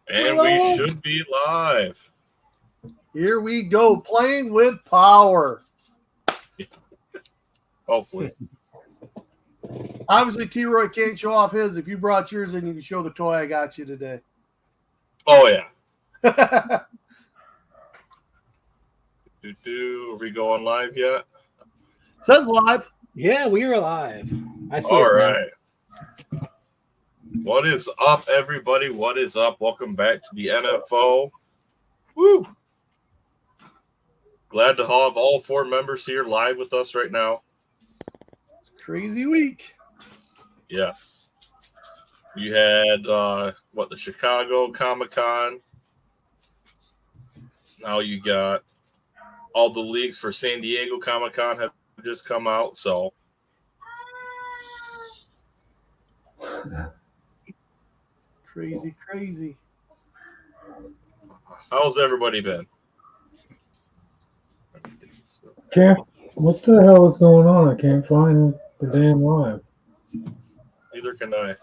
And we should be live. Here we go, playing with power. Hopefully. Obviously, T-Roy can't show off his. If you brought yours in, you can show the toy I got you today. Oh, yeah. Are we going live yet? Says live. Yeah, we are live. I see. All right. What is up, everybody? What is up? Welcome back to the NFO. Woo! Glad to have all 4 members here live with us right now. It's a crazy week. Yes. You had, the Chicago Comic-Con. Now you got all the leagues for San Diego Comic-Con have just come out, so. Crazy. How's everybody been? What the hell is going on? I can't find the damn live. Neither can I.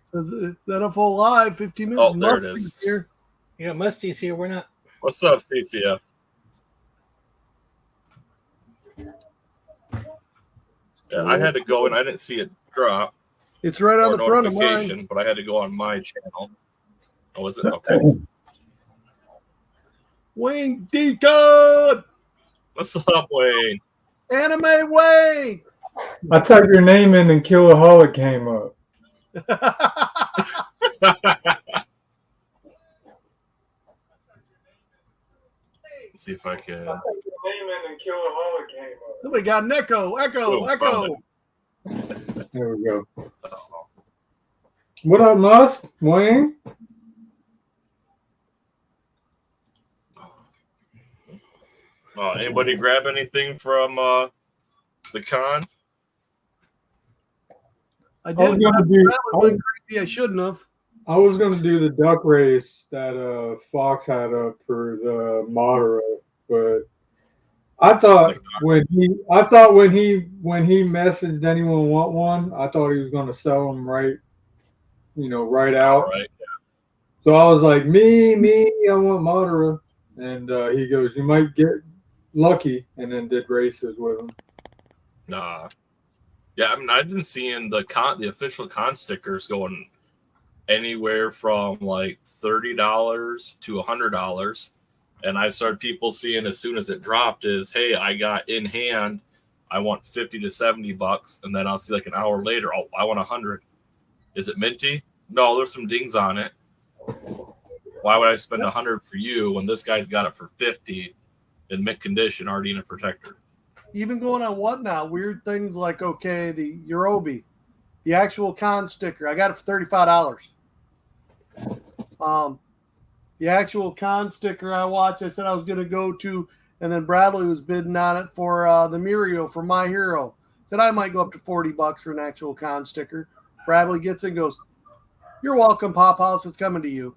Says NFO live, 15 minutes. Oh, there it is. Here. Yeah, Musty's here. We're not. What's up, CCF? Yeah, I had to go and I didn't see it drop. It's right on the front of mine. But I had to go on my channel. Oh, was it? Okay. Wayne Deacon! What's up, Wayne? Anime Wayne! I typed your name in and Killaholic came up. Let's see if I can. I typed your name in and Killaholic came up. Somebody got an echo. Echo. There we go. What up, Musk? Wayne? Anybody grab anything from the con? I did. Crazy. I shouldn't have. I was gonna do the duck race that Fox had up for the Madara, but I thought when he messaged anyone want one, I thought he was gonna sell them right out. Right. So I was like, me, I want Madara, and he goes, you might get lucky, and then did races with him. Nah. Yeah, I mean, I've been seeing the official con stickers going anywhere from like $30 to $100, and I've started people seeing as soon as it dropped is, hey, I got in hand, I want $50 to $70, and then I'll see like an hour later, oh, I want $100. Is it minty? No, there's some dings on it. Why would I spend $100 for you when this guy's got it for $50 in mint condition, already in a protector? Even going on what now? Weird things like, okay, the Yorubi, the actual con sticker, I got it for $35. The actual con sticker I watched, I said I was going to go to, and then Bradley was bidding on it for the Mirio for My Hero. Said I might go up to $40 for an actual con sticker. Bradley gets it and goes, "You're welcome, Pop House. It's coming to you."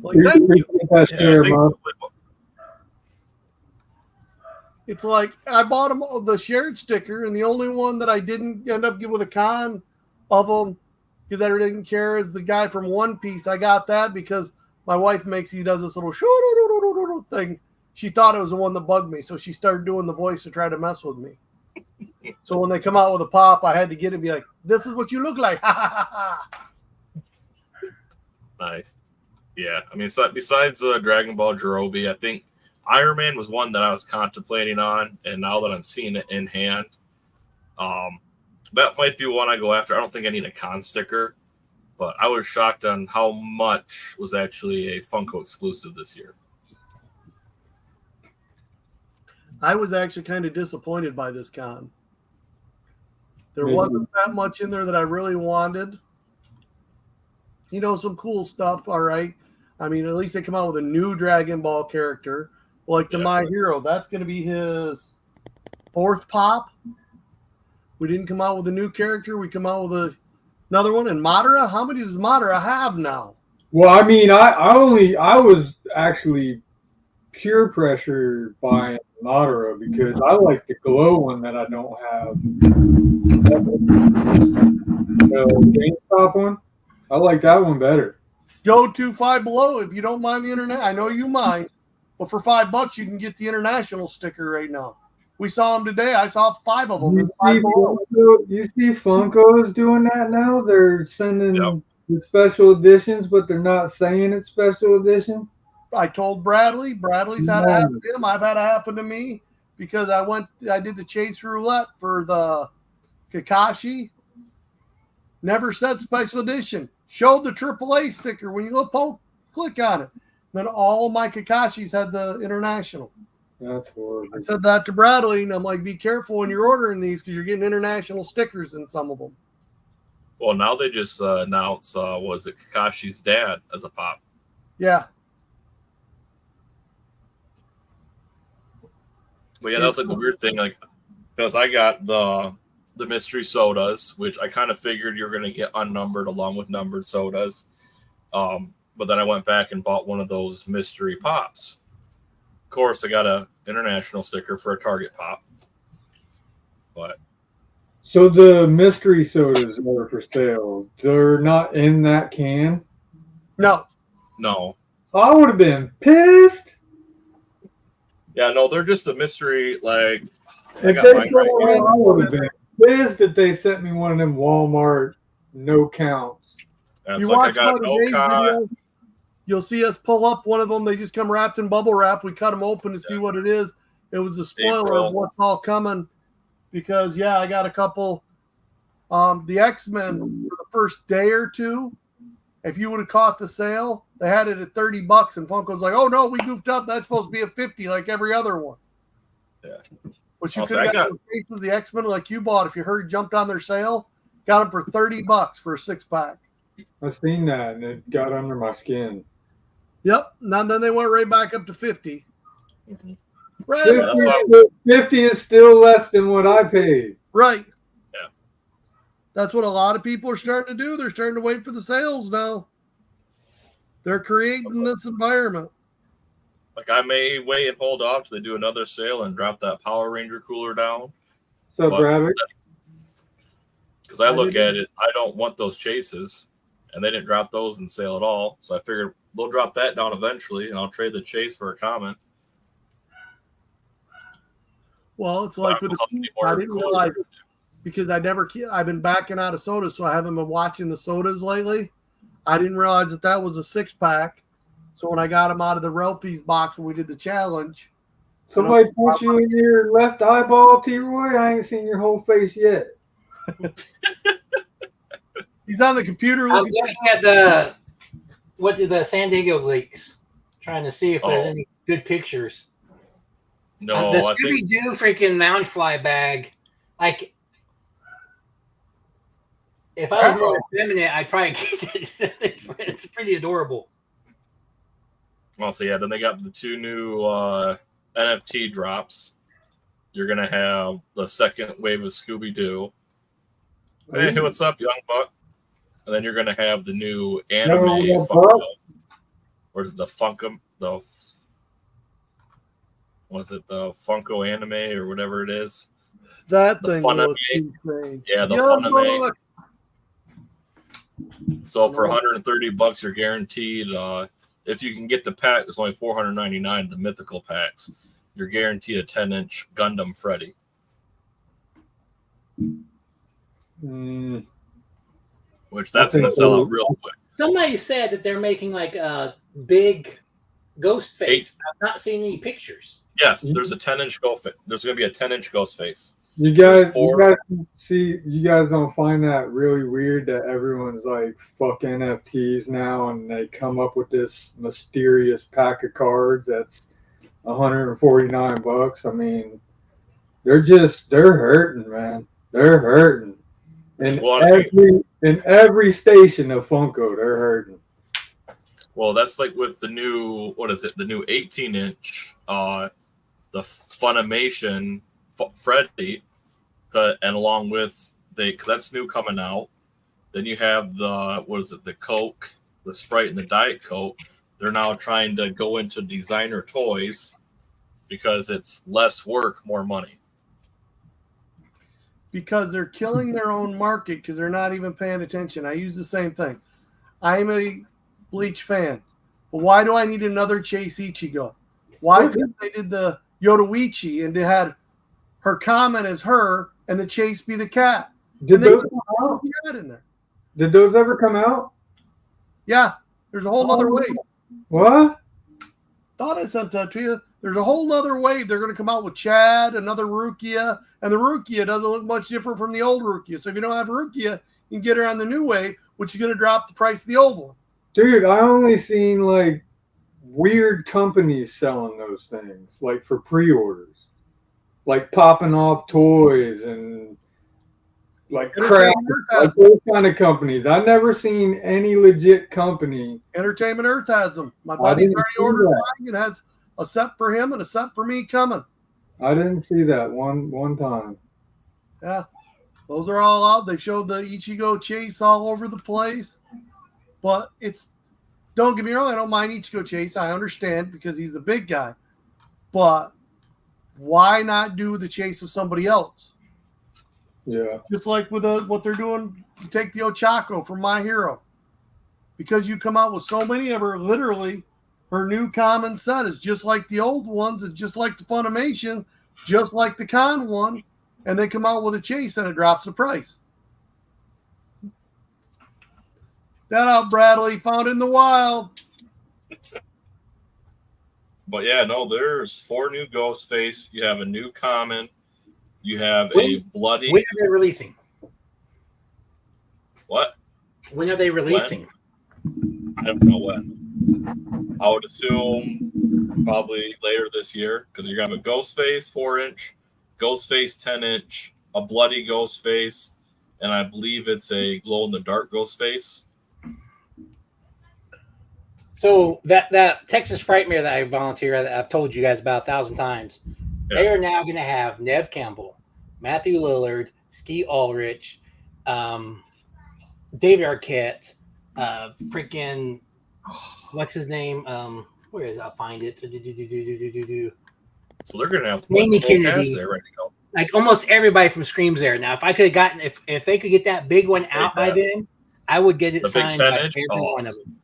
Like, thank you. It's like I bought them the shared sticker, and the only one that I didn't end up getting with a con of them because I didn't care is the guy from One Piece. I got that because my wife he does this little thing. She thought it was the one that bugged me, so she started doing the voice to try to mess with me. So when they come out with a pop, I had to get it and be like, "This is what you look like." Nice. Yeah, I mean, so besides Dragon Ball Jirobi, I think Iron Man was one that I was contemplating on, and now that I'm seeing it in hand, that might be one I go after. I don't think I need a con sticker, but I was shocked on how much was actually a Funko exclusive this year. I was actually kind of disappointed by this con. There wasn't that much in there that I really wanted. Some cool stuff, all right. I mean, at least they come out with a new Dragon Ball character. Like My Hero, that's going to be his 4th pop. We didn't come out with a new character. We come out with another one. And Madara, how many does Madara have now? Well, I mean, I was actually pure pressure buying Madara because I like the glow one that I don't have. The GameStop one. I like that one better. Go to Five Below if you don't mind the internet. I know you mind, but for $5 you can get the international sticker right now. We saw them today. I saw 5 of them. You see Funko's doing that now? They're sending the special editions, but they're not saying it's special edition. I told Bradley. Bradley's had it happen to him. I've had it happen to me because I did the chase roulette for the Kakashi. Never said special edition. Showed the AAA sticker. When you go click on it. Then all of my Kakashis had the international. That's horrible. I said that to Bradley, and I'm like, be careful when you're ordering these because you're getting international stickers in some of them. Well, now they just announced, was it Kakashi's dad as a pop? Yeah. But yeah, that's like the weird thing, like, because I got the mystery sodas, which I kind of figured you're going to get unnumbered along with numbered sodas. But then I went back and bought one of those mystery pops. Of course, I got a international sticker for a Target pop. But so the mystery sodas are for sale. They're not in that can? No. I would have been pissed. Yeah, no, they're just a mystery. Like, I would have been pissed that they sent me one of them Walmart no counts. Yeah, it's like I got no count. You'll see us pull up one of them. They just come wrapped in bubble wrap. We cut them open to see what it is. It was a spoiler of what's all coming. Because, I got a couple. The X-Men for the first day or two, if you would have caught the sale, they had it at $30, and Funko's like, "Oh no, we goofed up. That's supposed to be at $50 like every other one." Yeah. But you could have got cases of the X-Men like you bought if you heard jumped on their sale. Got them for $30 for a 6-pack. I've seen that, and it got under my skin. Yep. And then they went right back up to 50. Mm-hmm. Right. 50 is still less than what I paid. Right. Yeah. That's what a lot of people are starting to do. They're starting to wait for the sales now. They're creating this environment. Like, I may wait and hold off till they do another sale and drop that Power Ranger cooler down. So, Bradley? Because I look at it, I don't want those chases, and they didn't drop those in sale at all. So I figured they'll drop that down eventually, and I'll trade the chase for a comment. Well, it's like with I didn't realize it because I've been backing out of sodas, so I haven't been watching the sodas lately. I didn't realize that was a 6-pack. So when I got them out of the Ralphie's box when we did the challenge. Somebody put you in your left eyeball, T-Roy? I ain't seen your whole face yet. He's on the computer. I'm looking at the San Diego leaks, trying to see if there's any good pictures. No, the Scooby-Doo freaking Loungefly bag. Like, if I was more feminine, I'd probably get it. It's pretty adorable. Well, so then they got the 2 new NFT drops. You're gonna have the second wave of Scooby-Doo. Hey, what's up, Young Buck? And then you're gonna have the new anime Funko, or is it the Funko? Was it the Funko anime or whatever it is? That the thing looks insane. Yeah, the Funame. So for $130, you're guaranteed. If you can get the pack, there's only $499. The mythical packs, you're guaranteed a 10-inch Gundam Freddy. Which that's going to sell out real quick. Somebody said that they're making like a big ghost face. I've not seen any pictures. Yes, there's a 10-inch ghost face. There's going to be a 10-inch ghost face. You guys don't find that really weird that everyone's like, fuck NFTs now, and they come up with this mysterious pack of cards that's $149. I mean, they're hurting, man. They're hurting. In every station of Funko, they're hurting. Well, that's like with the new, the new 18-inch, the Funimation Freddy, and along with that's new coming out. Then you have the Coke, the Sprite, and the Diet Coke. They're now trying to go into designer toys because it's less work, more money. Because they're killing their own market because they're not even paying attention. I use the same thing. I'm a Bleach fan. But why do I need another Chase Ichigo? Why couldn't they did the Yoruichi and they had her comment as her and the Chase be the cat? Did those come out? In there. Did those ever come out? Yeah, there's a whole other wave. What? Thought I sent that to you. There's a whole other wave. They're going to come out with Chad, another Rukia, and the Rukia doesn't look much different from the old Rukia. So if you don't have Rukia, you can get her on the new wave, which is going to drop the price of the old one. Dude, I only seen like weird companies selling those things, like for pre-orders, like popping off toys and like crap, like those kind of companies. I never seen any legit company. Entertainment Earth has them. My buddy already ordered mine and has a set for him and a set for me coming. I didn't see that one time. Yeah, those are all out. They showed the Ichigo Chase all over the place. But don't get me wrong, I don't mind Ichigo Chase. I understand because he's a big guy. But why not do the chase of somebody else? Yeah. Just like with what they're doing to take the Ochako from My Hero. Because you come out with so many of her, literally, her new common set is just like the old ones. It's just like the Funimation, just like the Con one. And they come out with a chase and it drops the price. That out, Bradley. Found in the wild. But yeah, no, there's 4 new Ghostface. You have a new common. You have a bloody. When are they releasing? What? When are they releasing? I don't know when. I would assume probably later this year because you're going to have a Ghostface 4-inch, Ghostface 10-inch, a bloody Ghostface, and I believe it's a glow-in-the-dark Ghostface. So that Texas Frightmare that I volunteer that I've told you guys about 1,000 times, they are now going to have Nev Campbell, Matthew Lillard, Ski Ulrich, David Arquette, freaking what's his name? Where is it? I'll find it. So they're going to have Amy Kennedy there ready to go. Like almost everybody from Scream's there. Now, if I could have gotten if they could get that big one out by then, I would get it signed by every one of them.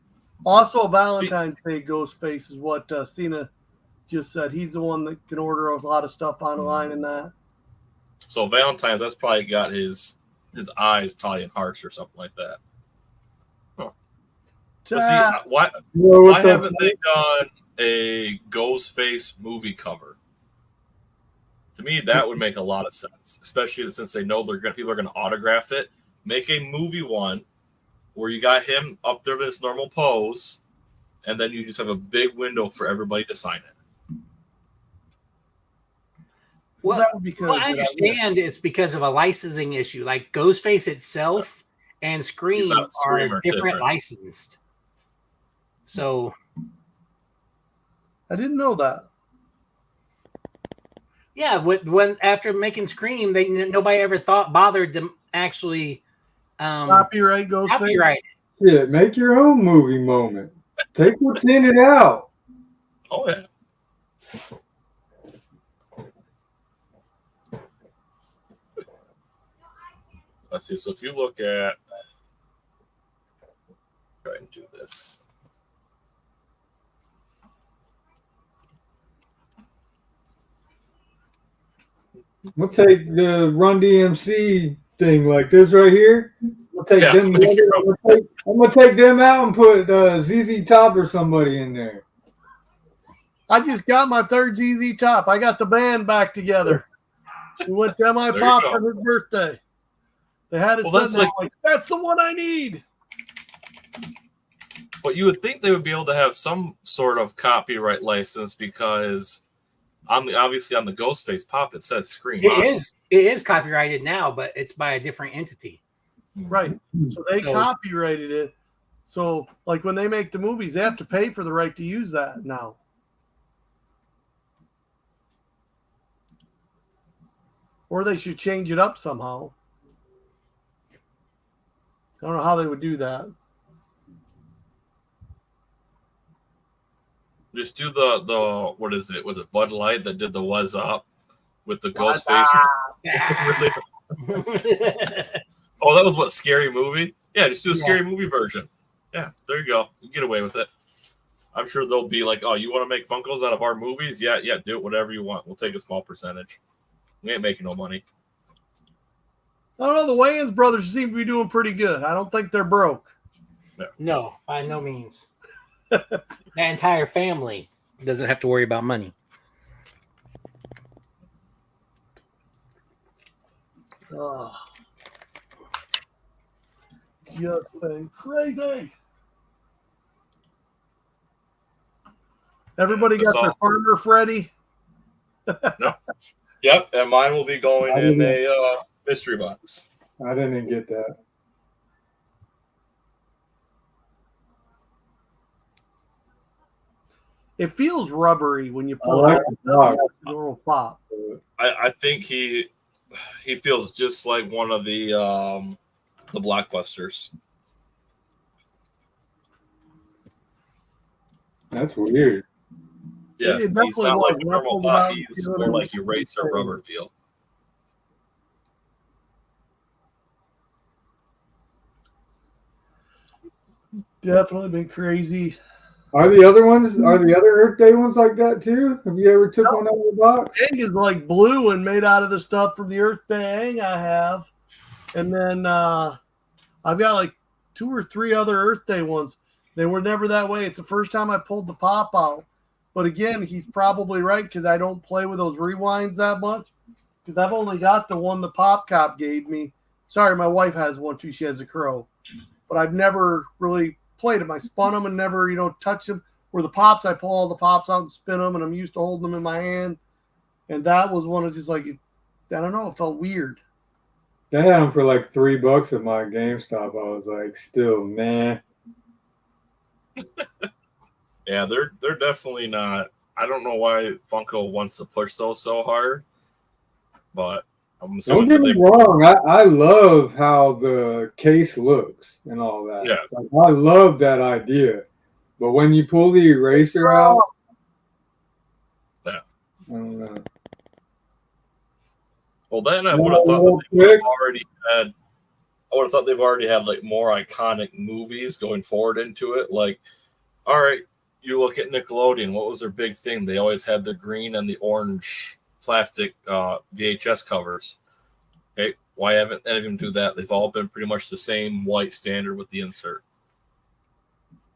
Also, Valentine's Day Ghostface is what Cena just said. He's the one that can order a lot of stuff online and that. So Valentine's, that's probably got his eyes probably in hearts or something like that. Huh. See, why haven't they done a Ghostface movie cover? To me, that would make a lot of sense, especially since they know people are going to autograph it. Make a movie one where you got him up there in his normal pose, and then you just have a big window for everybody to sign it. Well, I understand it's because of a licensing issue. Like Ghostface itself and Scream are different licensed. So I didn't know that. Yeah, when after making Scream, nobody ever bothered to actually copyright Ghostface. Copyright. Yeah, make your own movie moment. Take what's in it out. Oh yeah. Let's see. So if you look at, go ahead and do this. We'll take the Run DMC thing like this right here. We'll take them. I'm gonna take them out and put ZZ Top or somebody in there. I just got my third ZZ Top. I got the band back together. We went to my pop for his birthday. They had it sent like, that's the one I need. But you would think they would be able to have some sort of copyright license because obviously on the Ghostface pop it says Scream. It is copyrighted now, but it's by a different entity. Right. So they copyrighted it. So like when they make the movies, they have to pay for the right to use that now. Or they should change it up somehow. I don't know how they would do that. Just do the what is it? Was it Bud Light that did the "Was Up" with the Ghostface? Oh, that was what Scary Movie? Yeah, just do a Scary Movie version. Yeah, there you go. You get away with it. I'm sure they'll be like, "Oh, you want to make Funkos out of our movies? Yeah, do it. Whatever you want. We'll take a small percentage. We ain't making no money." I don't know. The Wayans brothers seem to be doing pretty good. I don't think they're broke. No, by no means. That entire family doesn't have to worry about money. Just been crazy. Everybody got their Farmer Freddy. No. Yep, and mine will be going in a mystery box. I didn't get that. It feels rubbery when you pull it out. Normal pop. I think he feels just like one of the blockbusters. That's weird. Yeah, he's not like a normal pop. He's more like eraser rubber feel. Definitely been crazy. Are the other Earth Day ones like that too? Have you ever took one out of the box? Egg is like blue and made out of the stuff from the Earth Day egg I have. And then I've got like 2 or 3 other Earth Day ones. They were never that way. It's the first time I pulled the pop out. But again, he's probably right because I don't play with those rewinds that much. Because I've only got the one the Pop Cop gave me. Sorry, my wife has one too. She has a Crow. But I've never really played them. I spun them and never, touch them. Where the pops, I pull all the pops out and spin them, and I'm used to holding them in my hand. And that was one of just like, I don't know, it felt weird. They had them for like $3 at my GameStop. I was like, still, nah. Yeah, they're definitely not. I don't know why Funko wants to push those so hard, but I'm assuming. Don't get me wrong. I love how the case looks and all that. Yeah, I love that idea. But when you pull the eraser out, yeah, I don't know. Well, then I would have thought that they would have already had. I would have thought they've already had like more iconic movies going forward into it. Like, all right, you look at Nickelodeon. What was their big thing? They always had the green and the orange plastic VHS covers. Okay, why haven't any of them do that? They've all been pretty much the same white standard with the insert.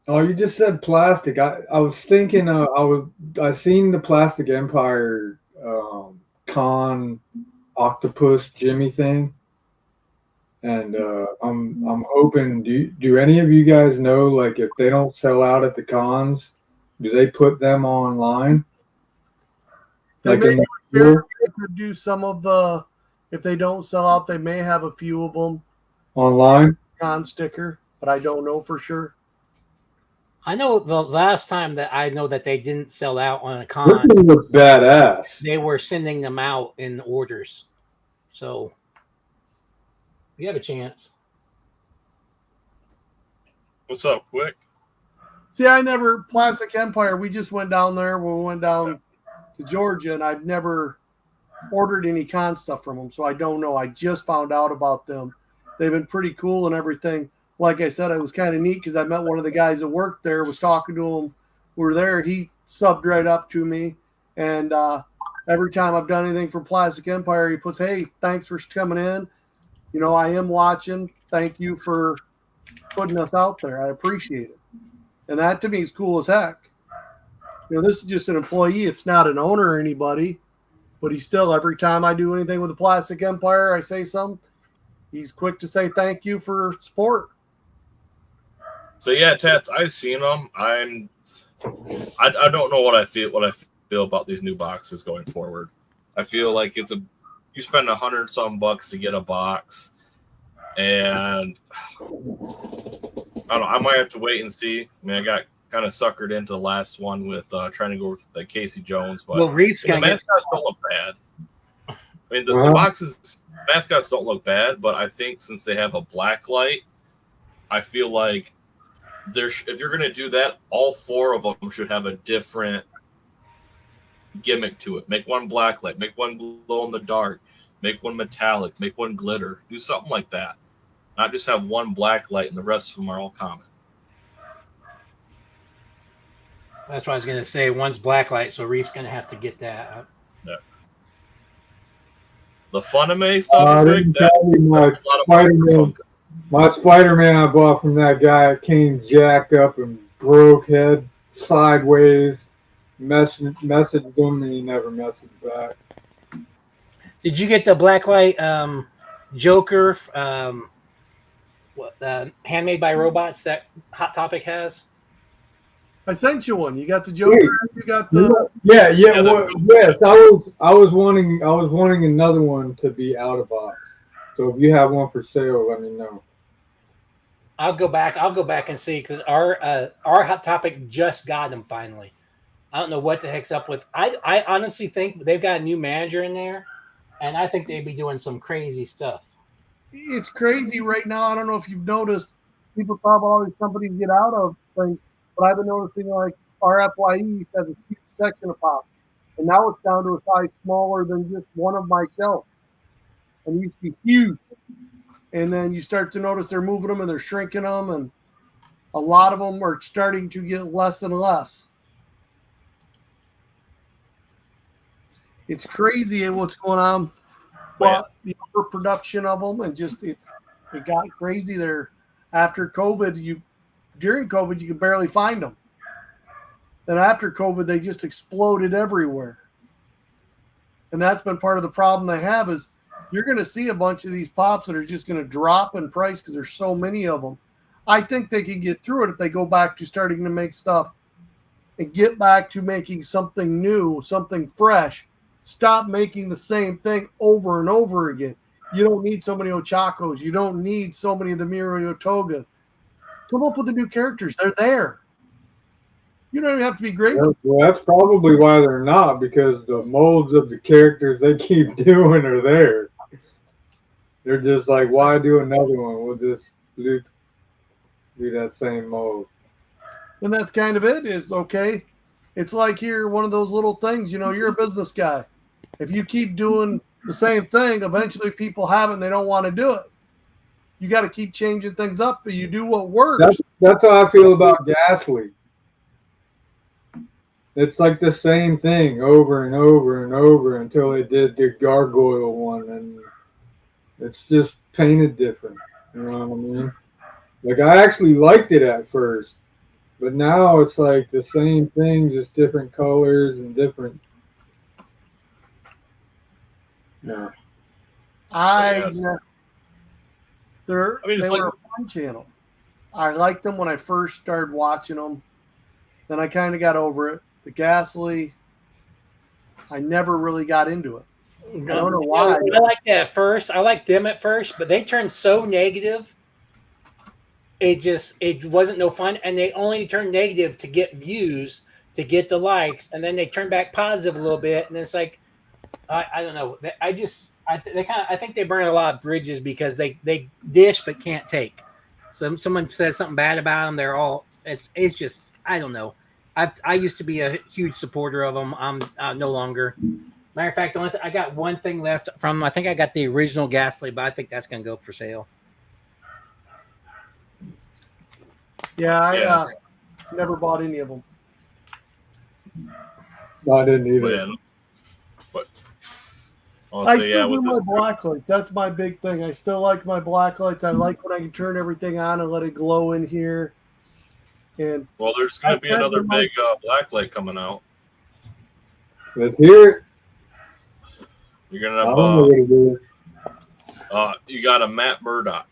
Oh, you just said plastic. I was thinking I seen the Plastic Empire con octopus Jimmy thing, and I'm hoping. Do any of you guys know, like, if they don't sell out at the cons, do they put them online? They may could do some of the. If they don't sell out, they may have a few of them online con sticker, but I don't know for sure. I know the last time that I know that they didn't sell out on a con, this was badass. They were sending them out in orders, so you have a chance. What's up, Quick? See, I never Plastic Empire. We just went down there when we went down to Georgia, and I've never ordered any con stuff from them, so I don't know. I just found out about them. They've been pretty cool and everything. Like I said, it was kind of neat because I met one of the guys that worked there, was talking to him. We were there. He subbed right up to me. And every time I've done anything for Plastic Empire, he puts, hey, thanks for coming in. I am watching. Thank you for putting us out there. I appreciate it. And that to me is cool as heck. This is just an employee. It's not an owner or anybody. But he's still, every time I do anything with the Plastic Empire, I say something. He's quick to say thank you for support. So yeah, Tats, I've seen them. I don't know what I feel about these new boxes going forward. I feel like you spend $100-some to get a box, and I don't know. I might have to wait and see. I mean, I got kind of suckered into the last one with trying to go with the Casey Jones, but the mascots don't look bad. I mean, the boxes mascots don't look bad, but I think since they have a black light, I feel like if you're going to do that, all 4 of them should have a different gimmick to it. Make one black light, make one glow in the dark, make one metallic, make one glitter. Do something like that. Not just have one black light and the rest of them are all common. That's what I was gonna say. One's blacklight, so Reef's gonna have to get that. Yeah. The Funimation stuff, I Rick, didn't that's tell you a my lot of Spider-Man. My Spider-Man I bought from that guy came jacked up and broke head sideways. Messaged him and he never messaged back. Did you get the blacklight Joker? Handmade by Robots that Hot Topic has? I sent you one. You got the Joker. You got the Yeah. the- Yes, I was wanting another one to be out of box. So if you have one for sale, let me know. I'll go back and see because our Hot Topic just got them finally. I don't know what the heck's up with. I honestly think they've got a new manager in there, and I think they'd be doing some crazy stuff. It's crazy right now. I don't know if you've noticed. People talk about all these companies get out of things, but I've been noticing like RFYE has a huge section of pop, and now it's down to a size smaller than just one of my shelves, and it used to be huge. And then you start to notice they're moving them and they're shrinking them, and a lot of them are starting to get less and less. It's crazy what's going on. But the overproduction of them and just it got crazy there. After COVID, during COVID you could barely find them. Then after COVID, they just exploded everywhere. And that's been part of the problem they have is you're going to see a bunch of these pops that are just going to drop in price because there's so many of them. I think they can get through it if they go back to starting to make stuff and get back to making something new, something fresh. Stop making the same thing over and over again. You don't need so many Ochakos. You don't need so many of the Mirio Togas. Come up with the new characters. They're there. You don't even have to be great. Well, that's probably why they're not, because the molds of the characters they keep doing are there. They're just like, why do another one? We'll just do that same mold. And that's kind of it is, okay, it's like here, one of those little things, you're a business guy. If you keep doing the same thing, eventually people have it and they don't want to do it. You got to keep changing things up, but you do what works. That's how I feel about Ghastly. It's like the same thing over and over and over until they did the gargoyle one, and it's just painted different. You know what I mean? Like, I actually liked it at first, but now it's like the same thing, just different colors and different. No. They it's were like a fun channel. I liked them when I first started watching them. Then I kind of got over it. The Ghastly, I never really got into it. I don't know why. I liked that at first. I liked them at first, but they turned so negative. It wasn't no fun, and they only turned negative to get views, to get the likes, and then they turned back positive a little bit, and it's like, I don't know. I think they burn a lot of bridges because they dish but can't take. Someone says something bad about them, they're all. It's just I don't know. I used to be a huge supporter of them. I'm no longer. Matter of fact, I got one thing left from. I think I got the original Ghastly, but I think that's going to go for sale. Yeah, I never bought any of them. No, I didn't either. Man. But I still do my black lights. That's my big thing. I still like my black lights. I like when I can turn everything on and let it glow in here. And there's going to be another big black light coming out. Let's hear it. You're going to I don't know what it is. You got a Matt Murdock.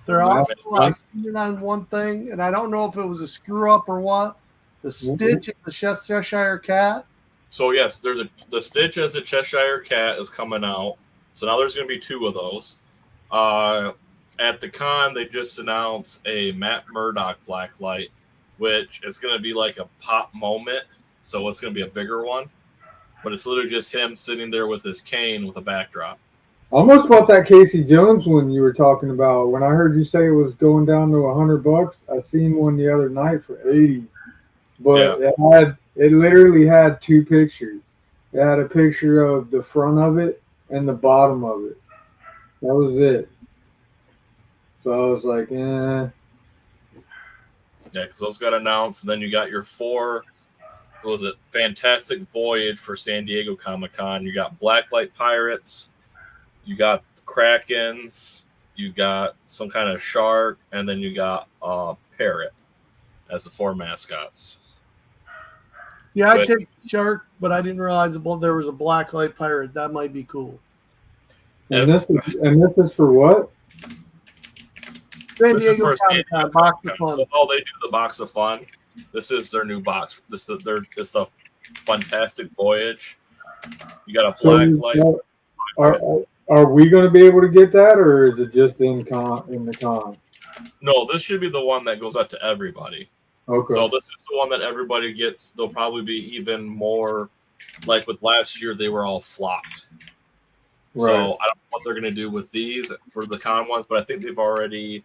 They're also, I seen it on one thing, and I don't know if it was a screw up or what. The Stitch and the Cheshire Cat. So yes, the Stitch as a Cheshire Cat is coming out. So now there's going to be two of those. At the con, they just announced a Matt Murdock blacklight, which is going to be like a pop moment. So it's going to be a bigger one, but it's literally just him sitting there with his cane with a backdrop. I almost bought that Casey Jones one you were talking about. When I heard you say it was going down to $100, I seen one the other night for $80. But it literally had two pictures. It had a picture of the front of it and the bottom of it. That was it. So I was like, Yeah, because those got announced, and then you got your 4. What was it? Fantastic Voyage for San Diego Comic-Con. You got Blacklight Pirates. You got Krakens. You got some kind of shark, and then you got Parrot as the 4 mascots. Yeah, I'd take shark, but I didn't realize there was a blacklight pirate. That might be cool. And this is for what? San This is Diego for San Diego Comic-Con, box of Comic-Con. fun. So while they do the box of fun, this is their new box. It's a Fantastic Voyage. You got a Blacklight. Are we going to be able to get that, or is it just in the con? No, this should be the one that goes out to everybody. Okay. So this is the one that everybody gets. They'll probably be even more like with last year. They were all flopped. Right. So I don't know what they're going to do with these for the con ones, but I think they've already.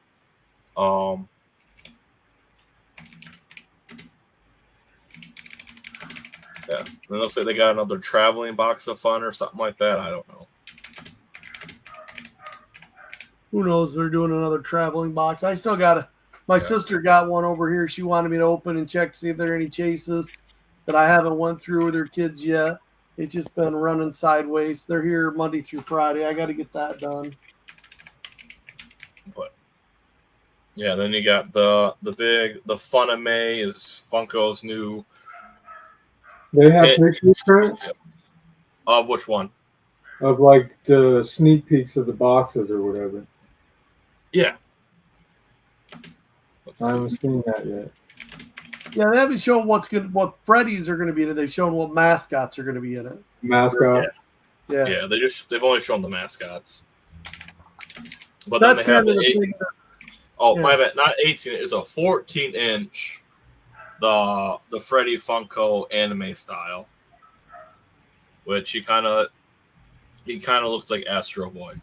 Yeah, it looks like they got another traveling box of fun or something like that. I don't know. Who knows? They're doing another traveling box. I still got my sister got one over here. She wanted me to open and check to see if there are any chases that I haven't went through with her kids yet. It's just been running sideways. They're here Monday through Friday. I got to get that done. But yeah, then you got the Fun of May is Funko's new. They have pictures prints of which one? Of like the sneak peeks of the boxes or whatever. Yeah. I haven't seen that yet. Yeah, they haven't shown what Freddy's are going to be in it. They've shown what mascots are going to be in it. Mascot. Yeah. Yeah, they've only shown the mascots. But That's then they have kind of the 8. Oh, yeah. my bad. Not 18. It's a 14-inch. The Freddy Funko anime style, which he kind of looks like Astro Boy.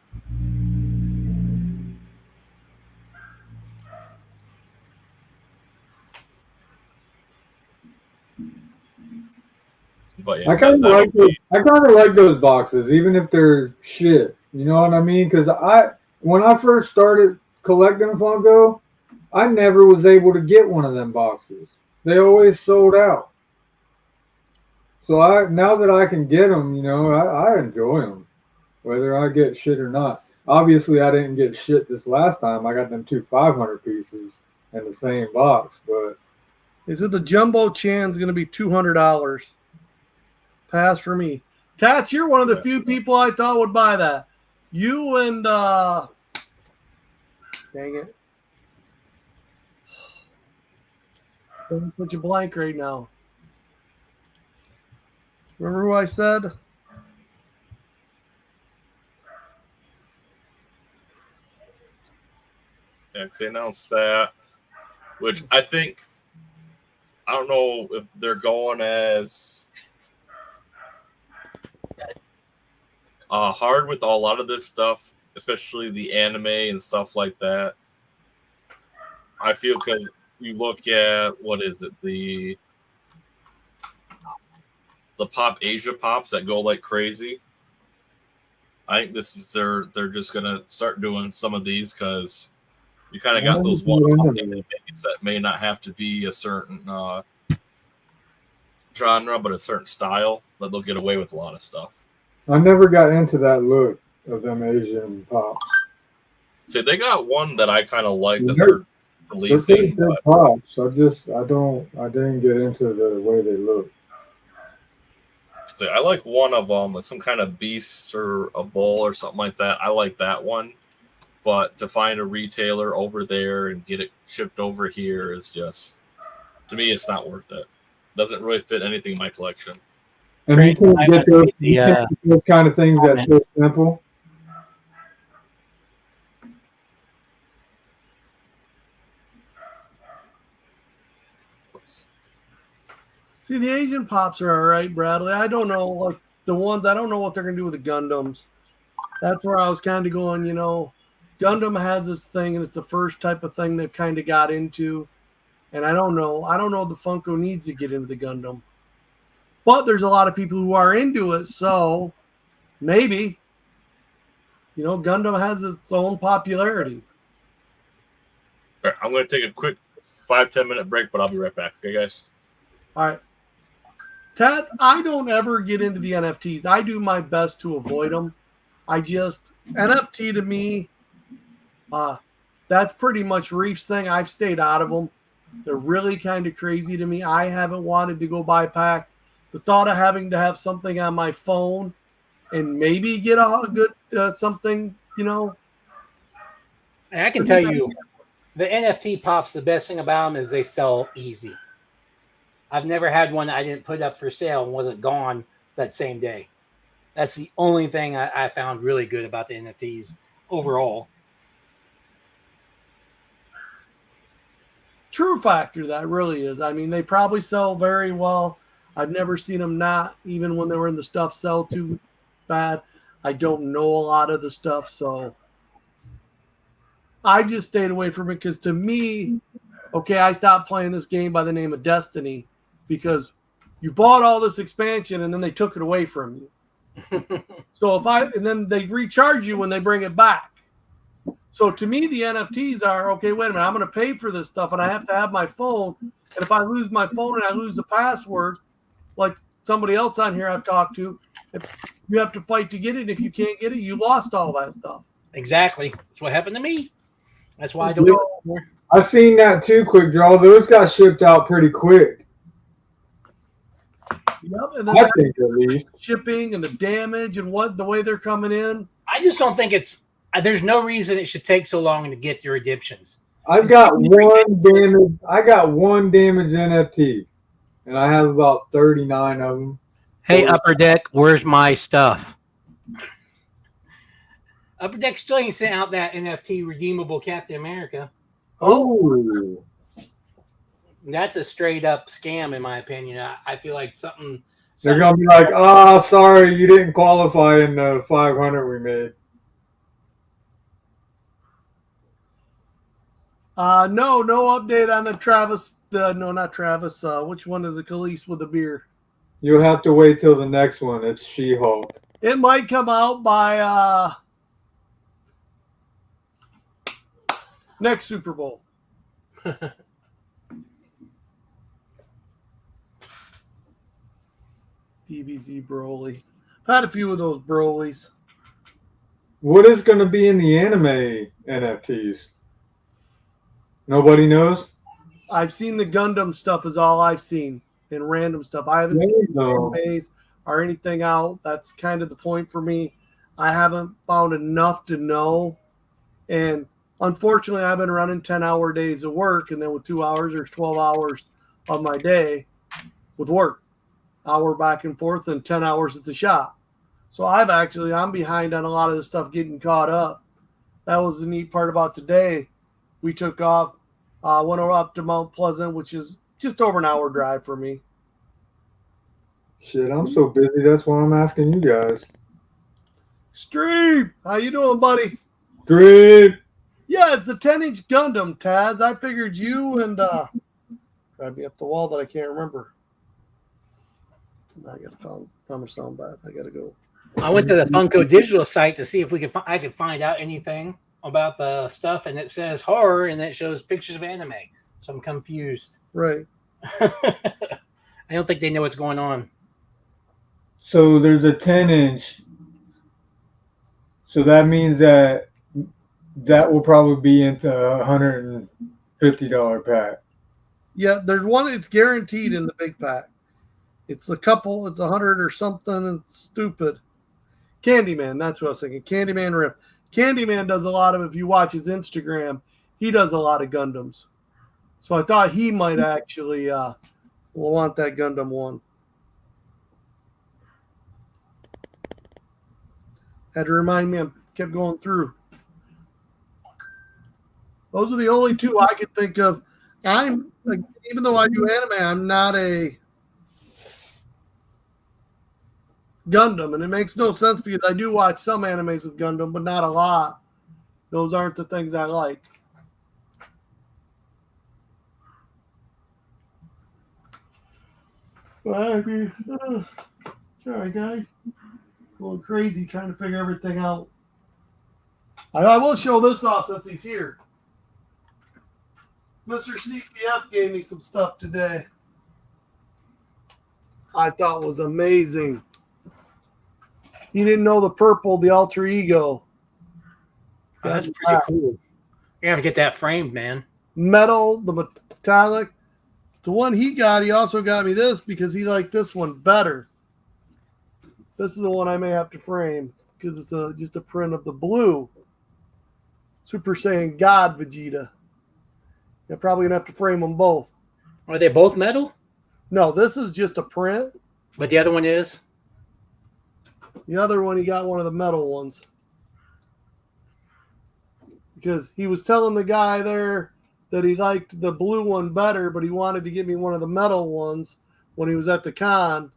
But yeah, I kind of like those boxes, even if they're shit. You know what I mean? Because when I first started collecting Funko, I never was able to get one of them boxes. They always sold out. So now that I can get them, you know, I enjoy them, whether I get shit or not. Obviously, I didn't get shit this last time. I got them 2 500 pieces in the same box, but they said the Jumbo Chan's going to be $200. Pass for me. Tats, you're one of the few people I thought would buy that. You and dang it. Don't put you blank right now. Remember who I said? Yeah, because they announced that, which I don't know if they're going as hard with a lot of this stuff, especially the anime and stuff like that. I feel because you look at, what is it, the Pop Asia Pops that go like crazy. I think this is they're just gonna start doing some of these because you kind of got those one-off animes that may not have to be a certain genre, but a certain style that they'll get away with a lot of stuff. I never got into that look of them Asian pops. So they got one that I kind of like that they're releasing. They're pops. I didn't get into the way they look. So I like one of them, like some kind of beast or a bull or something like that. I like that one, but to find a retailer over there and get it shipped over here is just, to me, it's not worth it. Doesn't really fit anything in my collection. And you can't get those kind of things that's so simple. See, the Asian Pops are all right, Bradley. I don't know, like the ones, I don't know what they're going to do with the Gundams. That's where I was kind of going, you know, Gundam has this thing, and it's the first type of thing they've kind of got into. And I don't know if the Funko needs to get into the Gundam. But there's a lot of people who are into it, so maybe, you know, Gundam has its own popularity. All right, I'm going to take a quick 5-10 minute break, but I'll be right back. Okay, guys. All right. Tats, I don't ever get into the NFTs. I do my best to avoid them. NFT to me, that's pretty much Reef's thing. I've stayed out of them. They're really kind of crazy to me. I haven't wanted to go buy packs. The thought of having to have something on my phone and maybe get a good something, you know. And I can tell you, the NFT pops, the best thing about them is they sell easy. I've never had one that I didn't put up for sale and wasn't gone that same day. That's the only thing I found really good about the NFTs overall. True factor, that really is. I mean, they probably sell very well. I've never seen them not, even when they were in the stuff, sell too bad. I don't know a lot of the stuff, so I just stayed away from it because to me, okay, I stopped playing this game by the name of Destiny because you bought all this expansion and then they took it away from you. So and then they recharge you when they bring it back. So to me, the NFTs are, okay, wait a minute, I'm going to pay for this stuff and I have to have my phone. And if I lose my phone and I lose the password, like somebody else on here I've talked to, you have to fight to get it. If you can't get it, you lost all that stuff. Exactly. That's what happened to me. That's why I don't do it anymore. I've seen that too, Quick Draw. Those got shipped out pretty quick. Yep, and then I think at least. Shipping and the damage and the way they're coming in. I just don't think there's no reason it should take so long to get your redemptions. I got one damaged NFT, and I have about 39 of them. Hey, Upper Deck, where's my stuff? Upper Deck still ain't sent out that NFT redeemable Captain America. Oh. That's a straight up scam, in my opinion. I feel like something. They're going to be like, sorry, you didn't qualify in the 500 we made. No update on the Travis. No, not Travis. Which one is the Khalees with the beer? You'll have to wait till the next one. It's She-Hulk. It might come out by next Super Bowl. DBZ Broly. I've had a few of those Brolys. What is going to be in the anime NFTs? Nobody knows? I've seen the Gundam stuff is all I've seen and random stuff. I haven't seen animes or anything out. That's kind of the point for me. I haven't found enough to know. And unfortunately, I've been running 10-hour days of work, and then with 2 hours, there's 12 hours of my day with work. Hour back and forth and 10 hours at the shop. So I'm behind on a lot of the stuff getting caught up. That was the neat part about today. We took off, went up to Mount Pleasant, which is just over an hour drive for me. Shit, I'm so busy. That's why I'm asking you guys. Stream, how you doing, buddy? Stream. Yeah, it's the 10-inch Gundam, Taz. I figured you and drive me up the wall that I can't remember. I got to find my sound bath. I got to go. I went to the Funko Digital site to see if I could find out anything about the stuff, and it says horror, and it shows pictures of anime. So I'm confused. Right. I don't think they know what's going on. So there's a 10-inch. So that means that will probably be into $150 pack. Yeah, there's one. It's guaranteed in the big pack. It's a couple. It's 100 or something. It's stupid. Candyman. That's what I was thinking. Candyman Rip. Candyman does a lot of. If you watch his Instagram, he does a lot of Gundams. So I thought he might actually want that Gundam one. Had to remind me. I kept going through. Those are the only two I could think of. I'm like, even though I do anime, I'm not a Gundam, and it makes no sense because I do watch some animes with Gundam, but not a lot. Those aren't the things I like. Sorry, guys. Going crazy trying to figure everything out. I will show this off since he's here. Mr. CCF gave me some stuff today. I thought was amazing. You didn't know the purple, the alter ego. Oh, that's pretty cool. You have to get that framed, man. Metal, the metallic. The one he got, he also got me this because he liked this one better. This is the one I may have to frame because it's just a print of the blue Super Saiyan God Vegeta. You're probably going to have to frame them both. Are they both metal? No, this is just a print. But the other one is? The other one, he got one of the metal ones. Because he was telling the guy there that he liked the blue one better, but he wanted to give me one of the metal ones when he was at the con.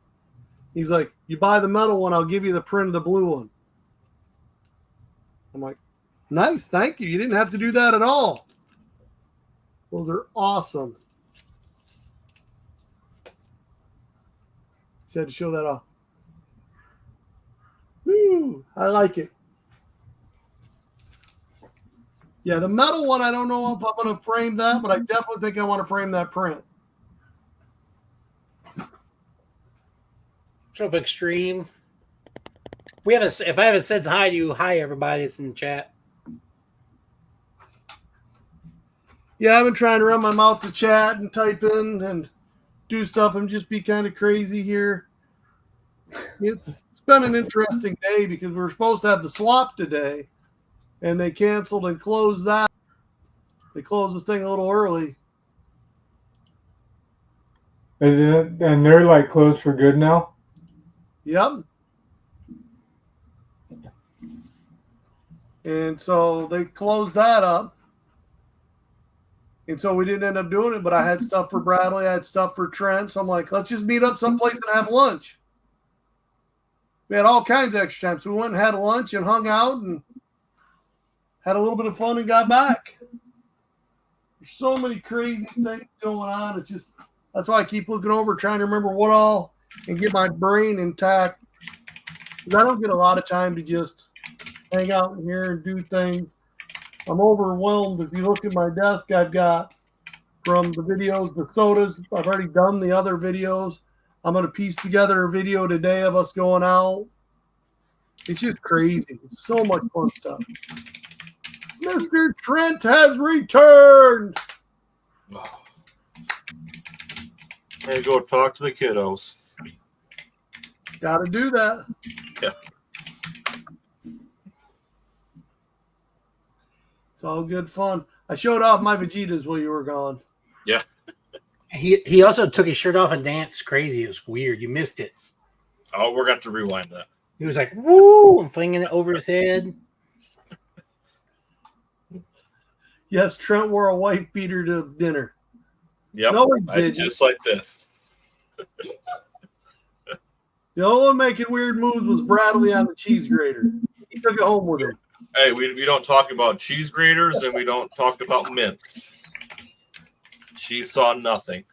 He's like, you buy the metal one, I'll give you the print of the blue one. I'm like, nice, thank you. You didn't have to do that at all. Those are awesome. Just had to show that off. Woo, I like it. Yeah, the metal one, I don't know if I'm going to frame that, but I definitely think I want to frame that print. What's up, Extreme? If I haven't said hi to you, hi everybody that's in the chat. Yeah, I've been trying to run my mouth to chat and type in and do stuff and just be kind of crazy here. It's been an interesting day because we were supposed to have the swap today, and they canceled and closed that. They closed this thing a little early. And they're like closed for good now? Yep. And so they closed that up. And so we didn't end up doing it, but I had stuff for Bradley. I had stuff for Trent. So I'm like, let's just meet up someplace and have lunch. We had all kinds of extra time. So we went and had lunch and hung out and had a little bit of fun and got back. There's so many crazy things going on. It's just, that's why I keep looking over, trying to remember what all and get my brain intact. Because I don't get a lot of time to just hang out in here and do things. I'm overwhelmed. If you look at my desk, I've got from the videos, the sodas. I've already done the other videos. I'm going to piece together a video today of us going out. It's just crazy. So much fun stuff. Mr. Trent has returned. Hey, go talk to the kiddos. Got to do that. Yeah. It's all good fun. I showed off my Vegetas while you were gone. Yeah. He also took his shirt off and danced crazy. It was weird. You missed it. Oh, we're going to rewind that. He was like, woo, and flinging it over his head. Yes, Trent wore a white beater to dinner. Yep. No, he didn't. Just like this. The only one making weird moves was Bradley on the cheese grater. He took it home with him. Hey, we don't talk about cheese graters and we don't talk about mints. She saw nothing.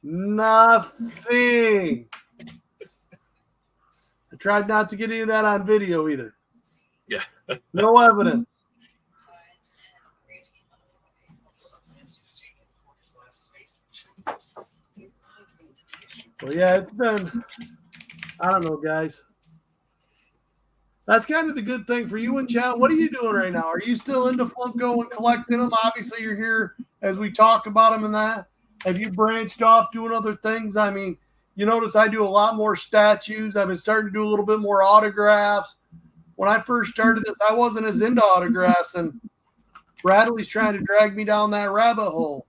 Nothing. I tried not to get any of that on video either. Yeah. No evidence. Well, yeah, it's been, I don't know, guys. That's kind of the good thing for you and chat. What are you doing right now? Are you still into Funko and collecting them? Obviously, you're here as we talk about them and that. Have you branched off doing other things? I mean, you notice I do a lot more statues. I've been starting to do a little bit more autographs. When I first started this, I wasn't as into autographs, and Bradley's trying to drag me down that rabbit hole.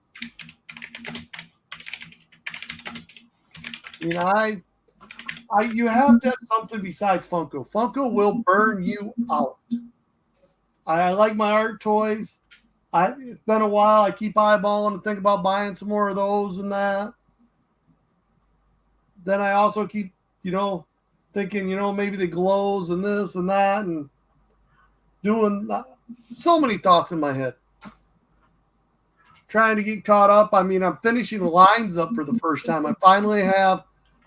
You know, you have to have something besides Funko. Funko will burn you out. I like my art toys. It's been a while. I keep eyeballing and think about buying some more of those and that. Then I also keep, thinking, maybe the glows and this and that and doing so many thoughts in my head. Trying to get caught up. I mean, I'm finishing lines up for the first time. I finally have,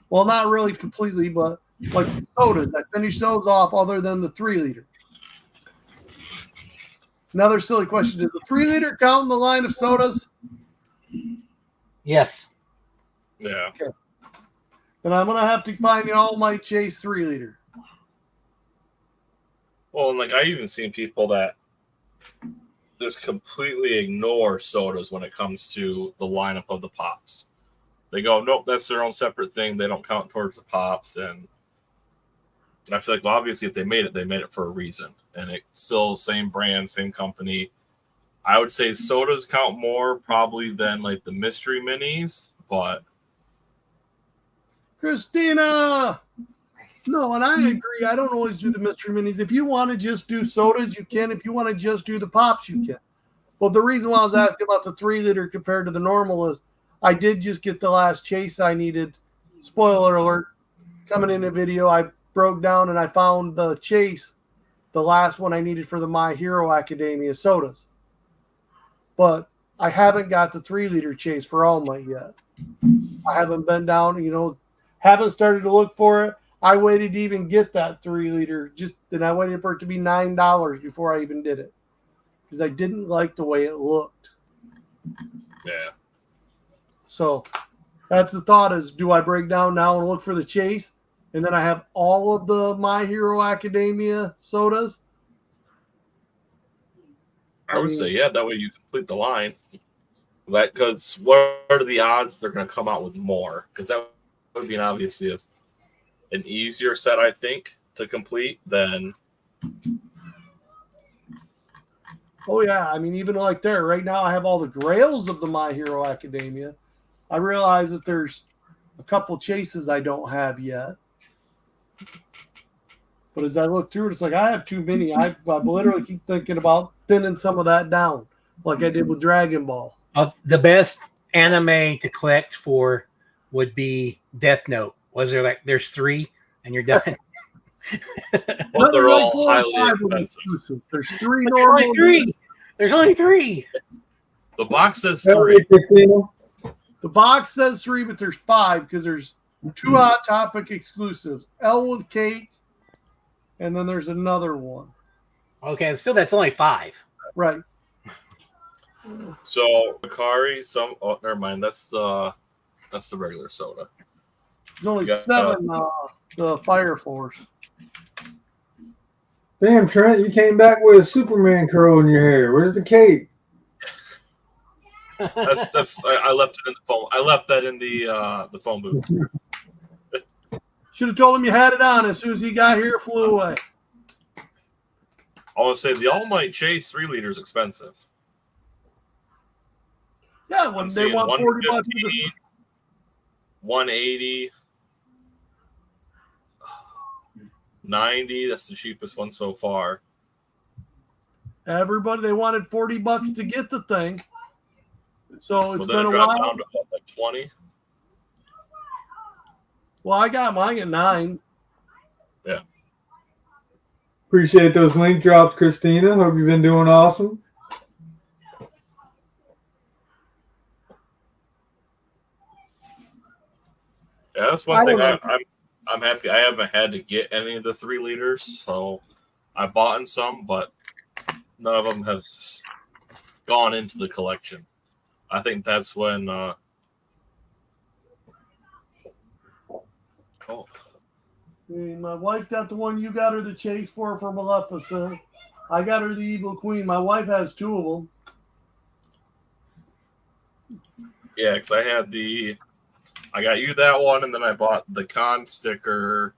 well, not really completely, but like sodas. I finished those off other than the 3 liter. Another silly question: does the 3-liter count in the line of sodas? Yes. Yeah. Okay. Then I'm gonna have to find the All Might Chase 3-liter. Well, and like I even seen people that just completely ignore sodas when it comes to the lineup of the pops. They go, nope, that's their own separate thing. They don't count towards the pops. And I feel like, well, obviously, if they made it for a reason. And it's still same brand, same company. I would say sodas count more probably than like the mystery minis, but Christina! No, and I agree. I don't always do the mystery minis. If you want to just do sodas, you can. If you want to just do the pops, you can. Well, the reason why I was asking about the 3-liter compared to the normal is I did just get the last chase I needed. Spoiler alert, coming in the video, I broke down and I found the chase, the last one I needed for the My Hero Academia sodas. But I haven't got the 3-liter chase for All Might yet. I haven't been down, haven't started to look for it. I waited to even get that 3-liter, and I waited for it to be $9 before I even did it because I didn't like the way it looked. yeah. So that's the thought is, do I break down now and look for the chase? And then I have all of the My Hero Academia sodas? I would say, yeah, that way you complete the line. Because what are the odds they're going to come out with more? Because that would be obviously an easier set, I think, to complete than. Oh, yeah. I mean, even like there, right now I have all the grails of the My Hero Academia. I realize that there's a couple chases I don't have yet. But as I look through it, it's like I have too many. I literally keep thinking about thinning some of that down, like I did with Dragon Ball. The best anime to collect for would be Death Note. There's 3 and you're done? Well, they're Like all 4 or highly 5 expensive. exclusive. There's 3 There's normal. only 3. There's only 3. The box says 3. The box says 3, but there's 5 because there's 2 Hot Topic exclusives. L with cake, and then there's another one. Okay, still that's only 5. Right. So Akari, never mind. That's the regular soda. There's only Yeah. 7 the Fire Force. Damn, Trent, you came back with a Superman curl in your hair. Where's the cape? That's I left it in the phone. I left that in the phone booth. Should have told him you had it on as soon as he got here, flew away. I want to say the All Might Chase 3-liter is expensive. Yeah, when I'm they seeing want $40 for 150, 180, 90. That's the cheapest one so far. everybody, they wanted $40 to get the thing. So it's Well, then been it a dropped while. down to like 20. Well, I got mine at 9. Yeah. Appreciate those link drops, Christina. Hope you've been doing awesome. Yeah, that's one thing I'm happy. I haven't had to get any of the 3-liters, so I bought in some, but none of them have gone into the collection. I think that's when. My wife got the one you got her the chase for Maleficent. I got her the Evil Queen. My wife has 2 of them. Yeah, because I got you that one, and then I bought the con sticker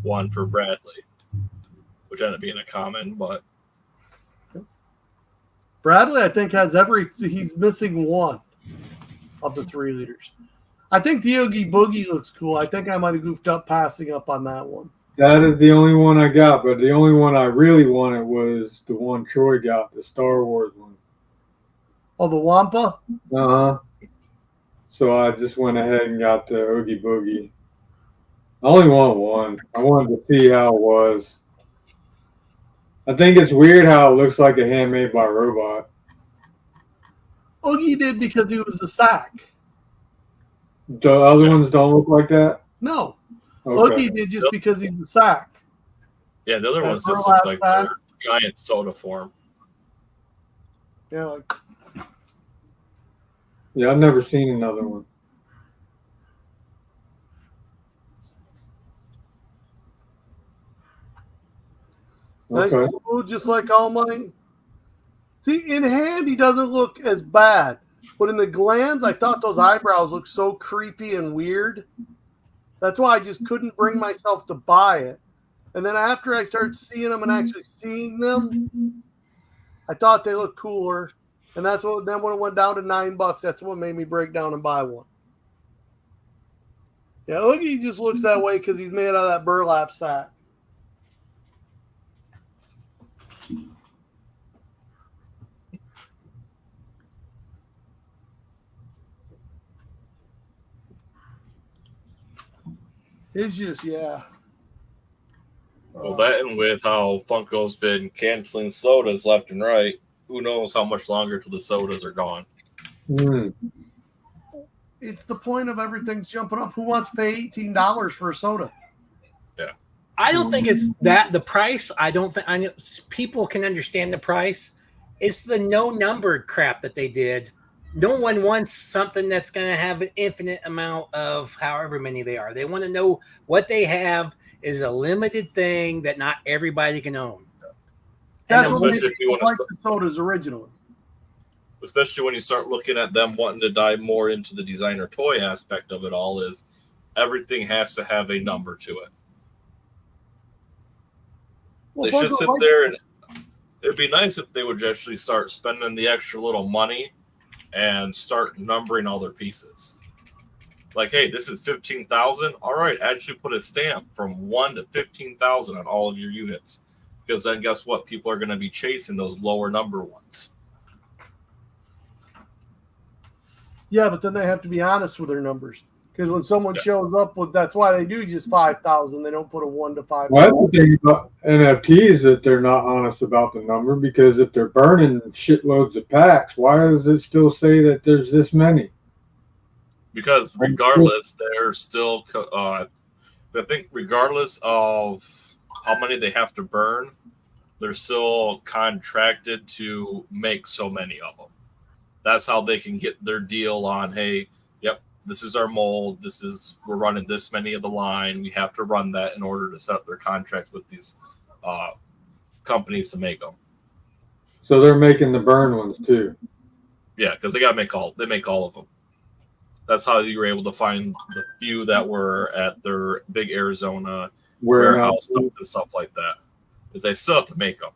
one for Bradley, which ended up being a common, but Bradley, I think, he's missing 1 of the 3-liters. I think the Oogie Boogie looks cool. I think I might have goofed up passing up on that one. That is the only one I got, but the only one I really wanted was the one Troy got, the Star Wars one. Oh, the Wampa? Uh-huh. So I just went ahead and got the Oogie Boogie. I only want one. I wanted to see how it was. I think it's weird how it looks like a handmade by robot. Oogie did because he was a sack. The other ones don't look like that? No. Okay. Oogie did just because he's a sack. yeah, the other That ones just burlap look like sack. they're giant soda form. Yeah, like Yeah, I've never seen another one. nice Okay. blue, just like all mine. See, in hand, he doesn't look as bad. But in the glands, I thought those eyebrows looked so creepy and weird. That's why I just couldn't bring myself to buy it. And then after I started seeing them and actually seeing them, I thought they looked cooler. And that's what, then when it went down to $9, that's what made me break down and buy one. Yeah, look, he just looks that way because he's made out of that burlap sack. It's just, yeah. Well, that and with how Funko's been canceling sodas left and right, who knows how much longer till the sodas are gone. Mm. It's the point of everything's jumping up. Who wants to pay $18 for a soda? I don't think it's that the price. I don't think I know people can understand the price. It's the no numbered crap that they did. No one wants something that's going to have an infinite amount of however many they are. They want to know what they have is a limited thing that not everybody can own. That's And what especially made if you people want like to the sodas originally. Especially when you start looking at them wanting to dive more into the designer toy aspect of it all, is everything has to have a number to it. Well, They should Funko sit likes there, and it'd be nice if they would actually start spending the extra little money and start numbering all their pieces. Like, hey, this is 15,000. All right, actually put a stamp from 1 to 15,000 on all of your units, because then guess what? People are going to be chasing those lower number ones. Yeah, but then they have to be honest with their numbers. Because when someone Yeah. shows up with, that's why they do just 5,000. They don't put a 1 to 5,000. Well, that's the thing about NFTs that they're not honest about the number, because if they're burning shitloads of packs, why does it still say that there's this many? Because regardless, they're still, I think, regardless of how many they have to burn, they're still contracted to make so many of them. That's how they can get their deal on, hey, yep, this is our mold. We're running this many of the line. We have to run that in order to set up their contracts with these companies to make them. So they're making the burn ones too. Yeah, because they make all of them. That's how you were able to find the few that were at their big Arizona warehouse and stuff like that. Is they still have to make them,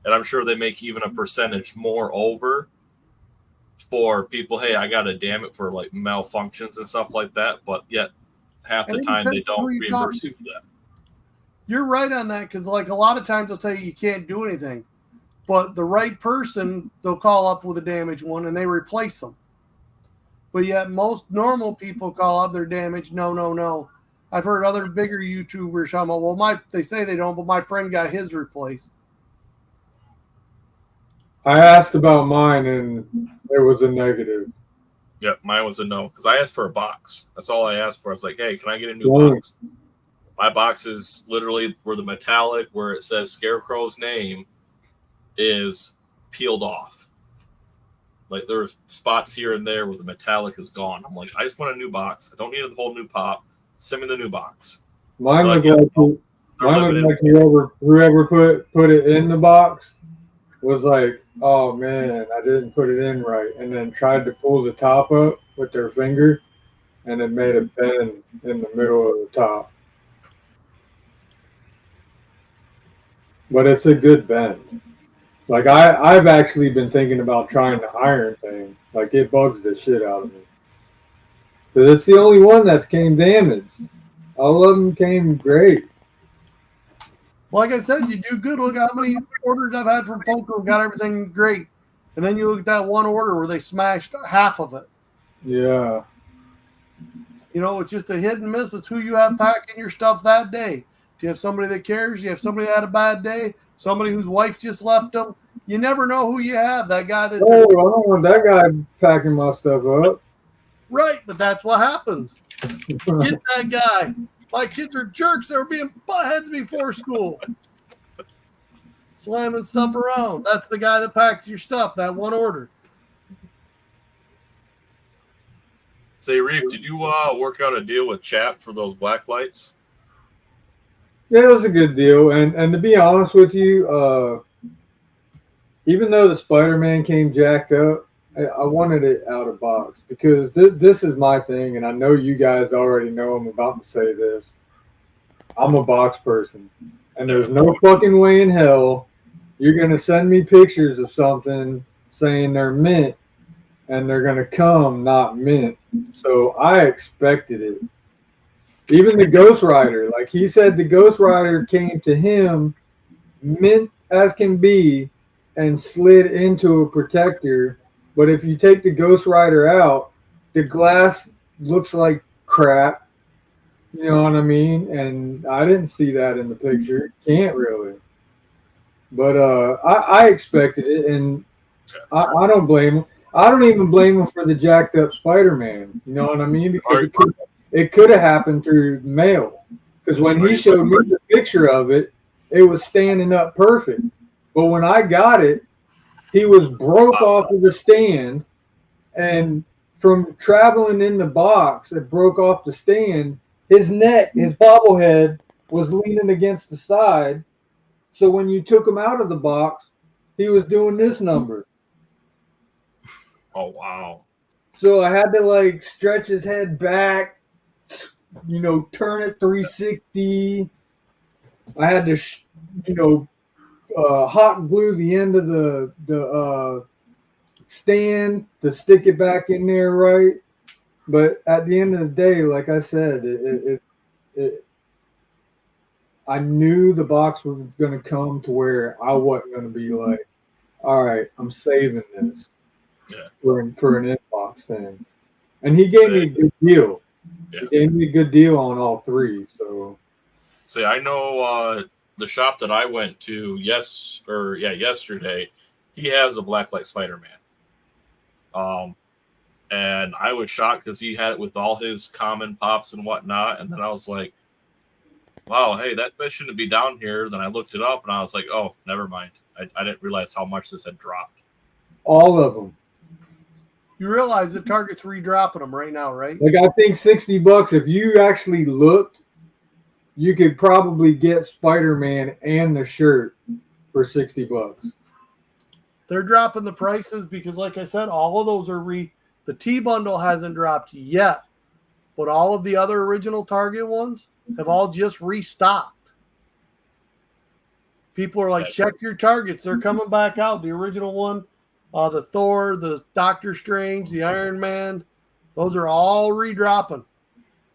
and I'm sure they make even a percentage more over for people. Hey, I got to damn it for like malfunctions and stuff like that, but yet half the time they don't reimburse you for that. You're right on that, because like a lot of times they'll tell you can't do anything, but the right person they'll call up with a damaged one and they replace them. But yet most normal people call up their damaged. No. I've heard other bigger YouTubers talking about, well, they say they don't, but my friend got his replaced. I asked about mine and it was a negative. Yeah, mine was a no, because I asked for a box. That's all I asked for. I was like, hey, can I get a new box? My box is literally where the metallic, where it says Scarecrow's name, is peeled off. Like there's spots here and there where the metallic is gone. I'm like, I just want a new box. I don't need a whole new pop. Send me the new box. Mine was like whoever put it in the box was like, oh man, I didn't put it in right, and then tried to pull the top up with their finger, and it made a bend in the middle of the top. But it's a good bend. Like I've actually been thinking about trying the iron thing. Like it bugs the shit out of me. Because it's the only one that's came damaged. All of them came great. Like I said, you do good. Look how many orders I've had from Funko, got everything great. And then you look at that one order where they smashed half of it. Yeah. You know, it's just a hit and miss. It's who you have packing your stuff that day. Do you have somebody that cares? Do you have somebody that had a bad day? Somebody whose wife just left them? You never know who you have. That guy that... Oh, I don't want that guy packing my stuff up. Right, but that's what happens. Get that guy. My kids are jerks. They were being buttheads before school. slamming stuff around. That's the guy that packs your stuff, that one order. Say, Reeve, did you work out a deal with Chap for those black lights? Yeah, it was a good deal. And to be honest with you, even though the Spider-Man came jacked up, I wanted it out of box because this is my thing, and I know you guys already know I'm about to say this. I'm a box person, and there's no fucking way in hell you're going to send me pictures of something saying they're mint, and they're going to come not mint. So I expected it. Even the Ghost Rider, like he said, the Ghost Rider came to him mint as can be and slid into a protector. But if you take the Ghost Rider out, the glass looks like crap. You know what I mean? And I didn't see that in the picture. Can't really. But I expected it, and I don't blame him. I don't even blame him for the jacked up Spider-Man. You know what I mean? Because it could have happened through mail. Because when he showed me the picture of it, it was standing up perfect. But when I got it, he was broke off of the stand, and from traveling in the box, it broke off the stand. His neck, his bobblehead, was leaning against the side. So when you took him out of the box, he was doing this number. Oh, wow. So I had to like stretch his head back, you know, turn it 360. I had to, hot glue the end of the stand to stick it back in there right. But at the end of the day, like I said, I knew the box was going to come to where I wasn't going to be like, all right, I'm saving this for an inbox thing. And he gave me a good deal. Yeah. He gave me a good deal on all three. So, see, I know the shop that I went to yesterday, he has a Blacklight Spider-Man. And I was shocked because he had it with all his common pops and whatnot. And then I was like, wow, hey, that shouldn't be down here. Then I looked it up and I was like, oh, never mind. I didn't realize how much this had dropped. All of them. You realize that Target's redropping them right now, right? Like I think $60. If you actually looked, you could probably get Spider-Man and the shirt for $60. They're dropping the prices because, like I said, all of those are the T bundle hasn't dropped yet, but all of the other original Target ones have all just restocked. People are like, check your Targets. They're coming back out. The original one, the Thor, the Doctor Strange, the Iron Man, those are all redropping.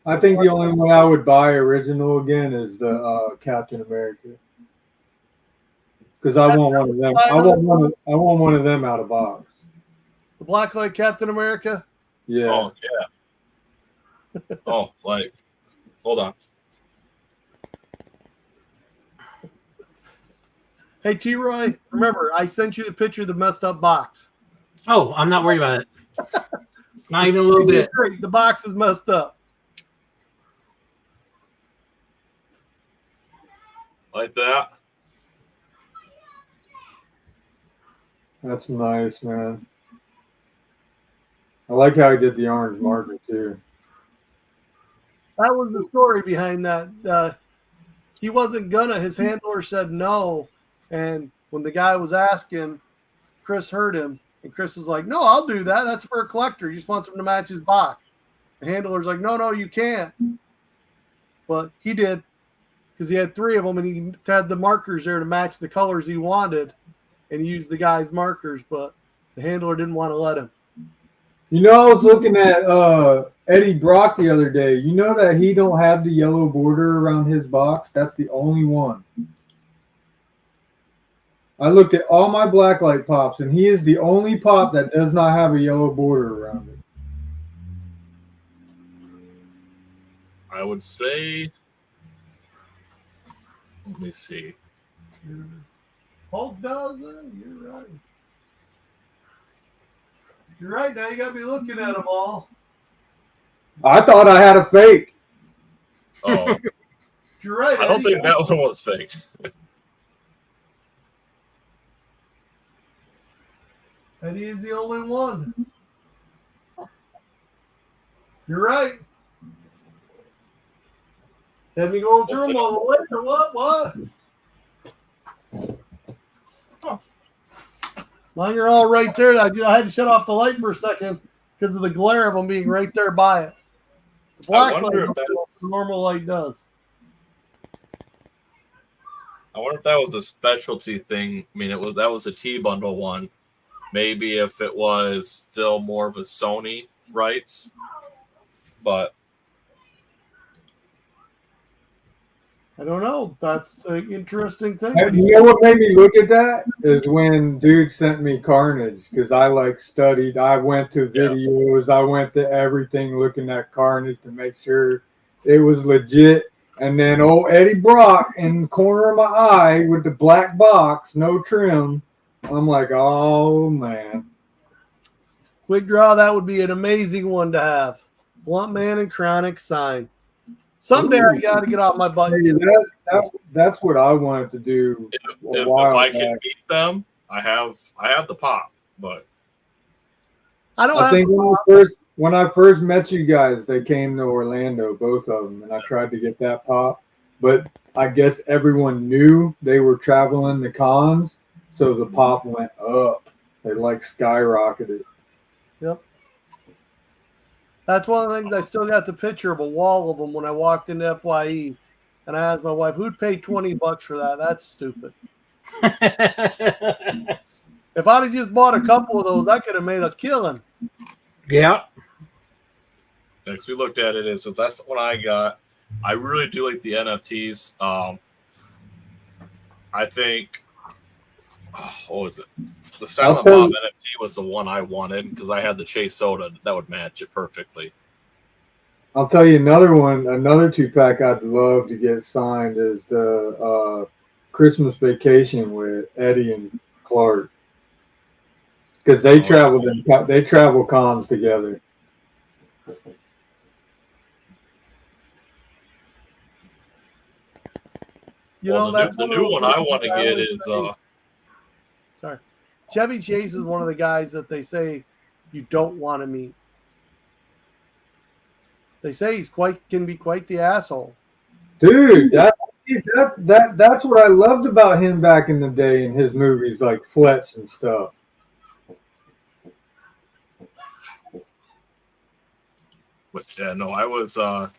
I think the only one I would buy original again is the Captain America. Because I want one of them. I want one of them out of box. The Blacklight Captain America? Yeah. Oh, yeah. Oh, like, hold on. Hey, T-Roy, remember, I sent you the picture of the messed up box. Oh, I'm not worried about it. Not even a little bit. The box is messed up. Like that. That's nice, man. I like how he did the orange marker, too. That was the story behind that. He wasn't gonna. His handler said no. And when the guy was asking, Chris heard him. And Chris was like, no, I'll do that. That's for a collector. He just wants him to match his box. The handler's like, no, you can't. But he did because he had three of them and he had the markers there to match the colors he wanted. And he used the guy's markers, but the handler didn't want to let him. You know, I was looking at Eddie Brock the other day. You know that he don't have the yellow border around his box? That's the only one. I looked at all my Blacklight pops, and he is the only pop that does not have a yellow border around it. I would say, let me see. Hulk does it. You're right. You're right. Now you got to be looking at them all. I thought I had a fake. Oh, you're right. I don't think that one was fake. Eddie is the only one. You're right. Have you going through them all the way or what? What? Huh. Mine are all right there. I had to shut off the light for a second because of the glare of them being right there by it. The black light wonder if don't do what that's- the normal light does. I wonder if that was a specialty thing. I mean, that was a T bundle one. Maybe if it was still more of a Sony rights, but I don't know. That's an interesting thing. You know what made me look at that is when dude sent me Carnage because I like studied. I went to videos. I went to everything looking at Carnage to make sure it was legit. And then old Eddie Brock in the corner of my eye with the black box, no trim. I'm like, oh man. Quick draw, that would be an amazing one to have. Blunt Man and Chronic sign. Someday I got to get off my butt. Hey, that's what I wanted to do. if I can beat them, I have the pop. But I think when I first met you guys, they came to Orlando, both of them, and I tried to get that pop. But I guess everyone knew they were traveling the cons, so the pop went up. They like skyrocketed. Yep. That's one of the things I still got the picture of a wall of them when I walked into FYE. And I asked my wife, who'd pay $20 for that? That's stupid. If I'd have just bought a couple of those, I could have made a killing. Yeah. next we looked at it, so that's what I got. I really do like the NFTs. I think, what was it? The Silent Bob NFT was the one I wanted because I had the Chase Soda that would match it perfectly. I'll tell you another one, another 2-pack I'd love to get signed is the Christmas Vacation with Eddie and Clark, because they travel cons together. You know, the new one I want to get is sorry, Chevy Chase is one of the guys that they say you don't want to meet. They say he's can be quite the asshole. Dude, that's what I loved about him back in the day in his movies like Fletch and stuff. But yeah, no, I was now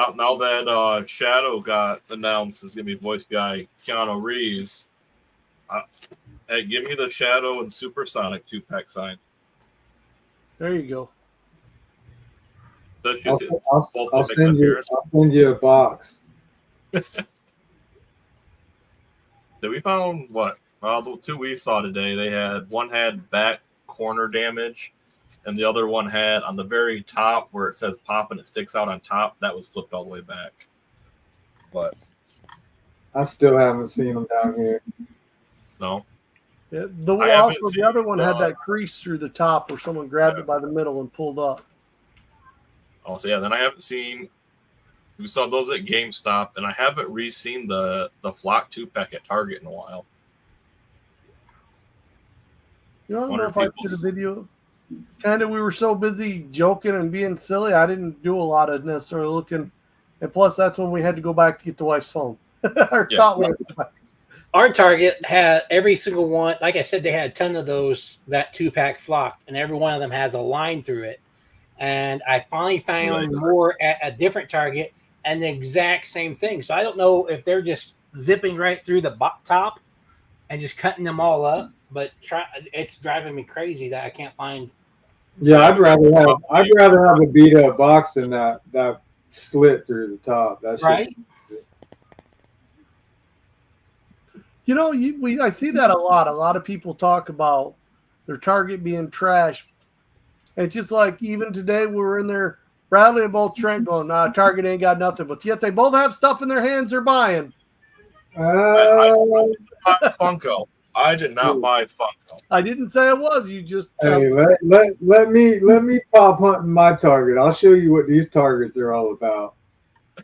that Shadow got announced as gonna be voiced by Keanu Reeves. Hey, give me the Shadow and Supersonic 2-pack sign. There you go. I'll send you a box. Then we found what? Well, the two we saw today, one had back corner damage, and the other one had on the very top where it says pop and it sticks out on top. That was flipped all the way back. But I still haven't seen them down here. No. Yeah, the other one had that crease through the top where someone grabbed it by the middle and pulled up. Oh, so yeah. Then I haven't seen. We saw those at GameStop, and I haven't re-seen the Flock 2-pack at Target in a while. You know, I don't know if I did a video. Kind of, we were so busy joking and being silly, I didn't do a lot of necessarily looking. And plus, that's when we had to go back to get the wife's phone. Our Target had every single one. Like I said, they had a ton of those, that 2-pack Flock, and every one of them has a line through it. And I finally found more at a different Target and the exact same thing. So I don't know if they're just zipping right through the top and just cutting them all up, but it's driving me crazy that I can't find. Yeah, I'd rather have a beat up box than that slit through the top. That's right. You know, I see that a lot. A lot of people talk about their Target being trash. It's just like even today we were in there, Bradley and both Trent going, nah, Target ain't got nothing. But yet they both have stuff in their hands they're buying. Funko. I did not buy Funko. I didn't say it was. You just hey, let me pop hunt in my Target. I'll show you what these Targets are all about.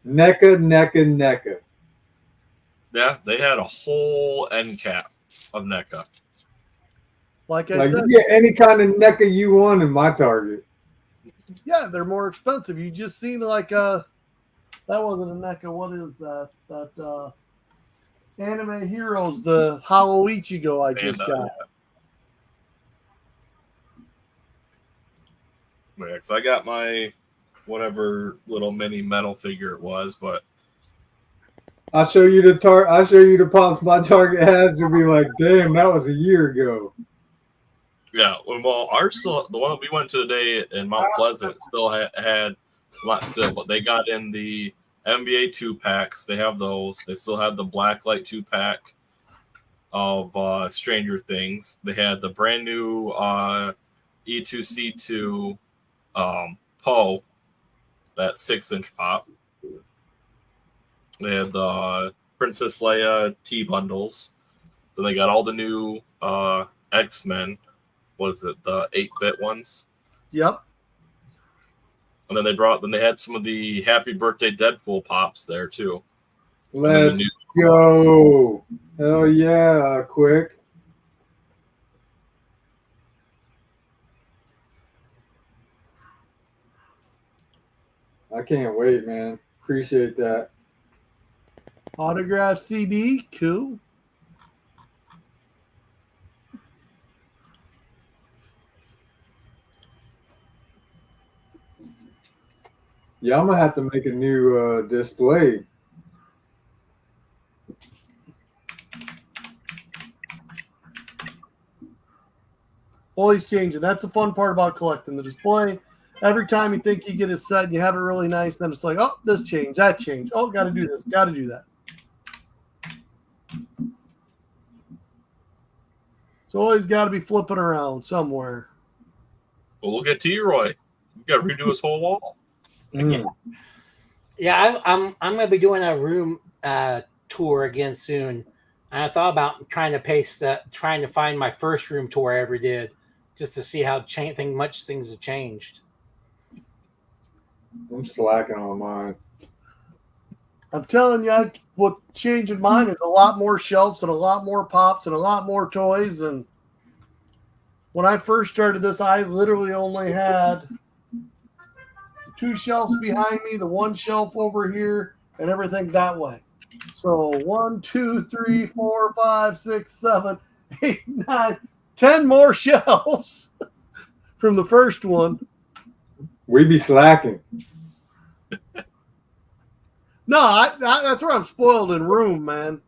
NECA. Yeah, they had a whole end cap of NECA. Like I Like said, you get any kind of NECA you want in my Target. yeah, they're more expensive. You just seen like that wasn't a NECA. What is that? That Anime Heroes, the Hollow Ichigo I just got. Yeah, because I got my whatever little mini metal figure it was, but I'll show you the pops my Target has. You'll be like, damn, that was a year ago. yeah, well, ours still, the one that we went to today in Mount Pleasant still had not still, but they got in the NBA 2-packs. They have those. They still have the Blacklight 2-pack of Stranger Things. They had the brand new E2C2 Poe, that 6-inch pop. They had the Princess Leia T bundles. Then they got all the new X-Men. What is it? The 8-bit ones. Yep. And then they had some of the Happy Birthday Deadpool pops there too. Let's go. Hell yeah, quick. I can't wait, man. Appreciate that. Autograph CD, cool. Yeah, I'm gonna have to make a new display. Always changing. That's the fun part about collecting the display. Every time you think you get a set and you have it really nice, then it's like, oh, this changed, that changed. Oh, got to do this, got to do that. So always got to be flipping around somewhere. Well, look at T-Roy. You got to redo his whole wall. Mm. Yeah, I'm going to be doing a room tour again soon. And I thought about trying to find my first room tour I ever did, just to see how much things have changed. I'm slacking on mine. I'm telling you, what's changing mine is a lot more shelves and a lot more pops and a lot more toys. And when I first started this, I literally only had 2 shelves behind me, the 1 shelf over here, and everything that way. So 1, 2, 3, 4, 5, 6, 7, 8, 9, 10 more shelves from the first one. We be slacking. No, that's where I'm spoiled in room, man.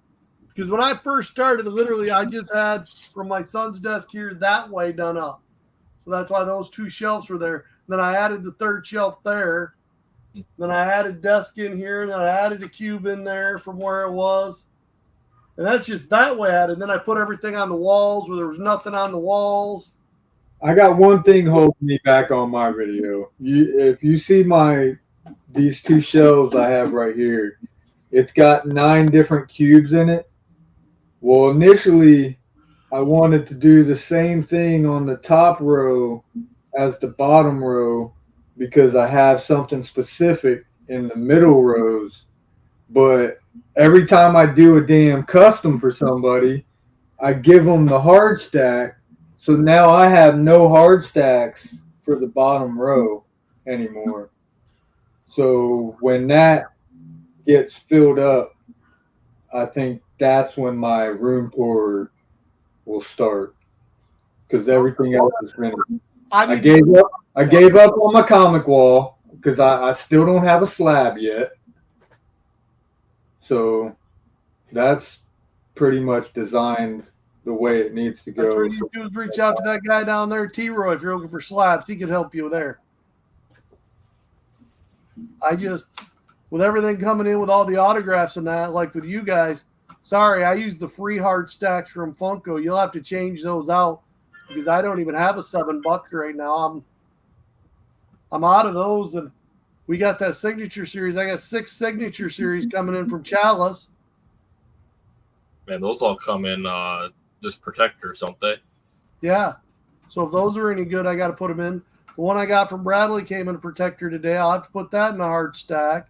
Because when I first started, literally, I just had from my son's desk here that way done up. So that's why those 2 shelves were there. Then I added the 3rd shelf there. Then I added desk in here. And then I added a cube in there from where it was. And that's just that way added. Then I put everything on the walls where there was nothing on the walls. I got one thing holding me back on my video. If you see these 2 shelves I have right here, it's got 9 different cubes in it. Well, initially, I wanted to do the same thing on the top row as the bottom row because I have something specific in the middle rows. But every time I do a damn custom for somebody, I give them the hard stack. So now I have no hard stacks for the bottom row anymore. So when that gets filled up, I think that's when my room tour will start because everything else is finished. I gave up on my comic wall because I still don't have a slab yet. So that's pretty much designed the way it needs to go. That's what you do is reach out to that guy down there, T-Roy, if you're looking for slabs. He could help you there. With everything coming in with all the autographs and that, like with you guys, sorry, I use the free hard stacks from Funko. You'll have to change those out because I don't even have a $7 right now. I'm out of those, and we got that signature series. I got 6 signature series coming in from Chalice. Man, those all come in just protectors, don't they? Yeah. So if those are any good, I got to put them in. The one I got from Bradley came in a protector today. I'll have to put that in a hard stack.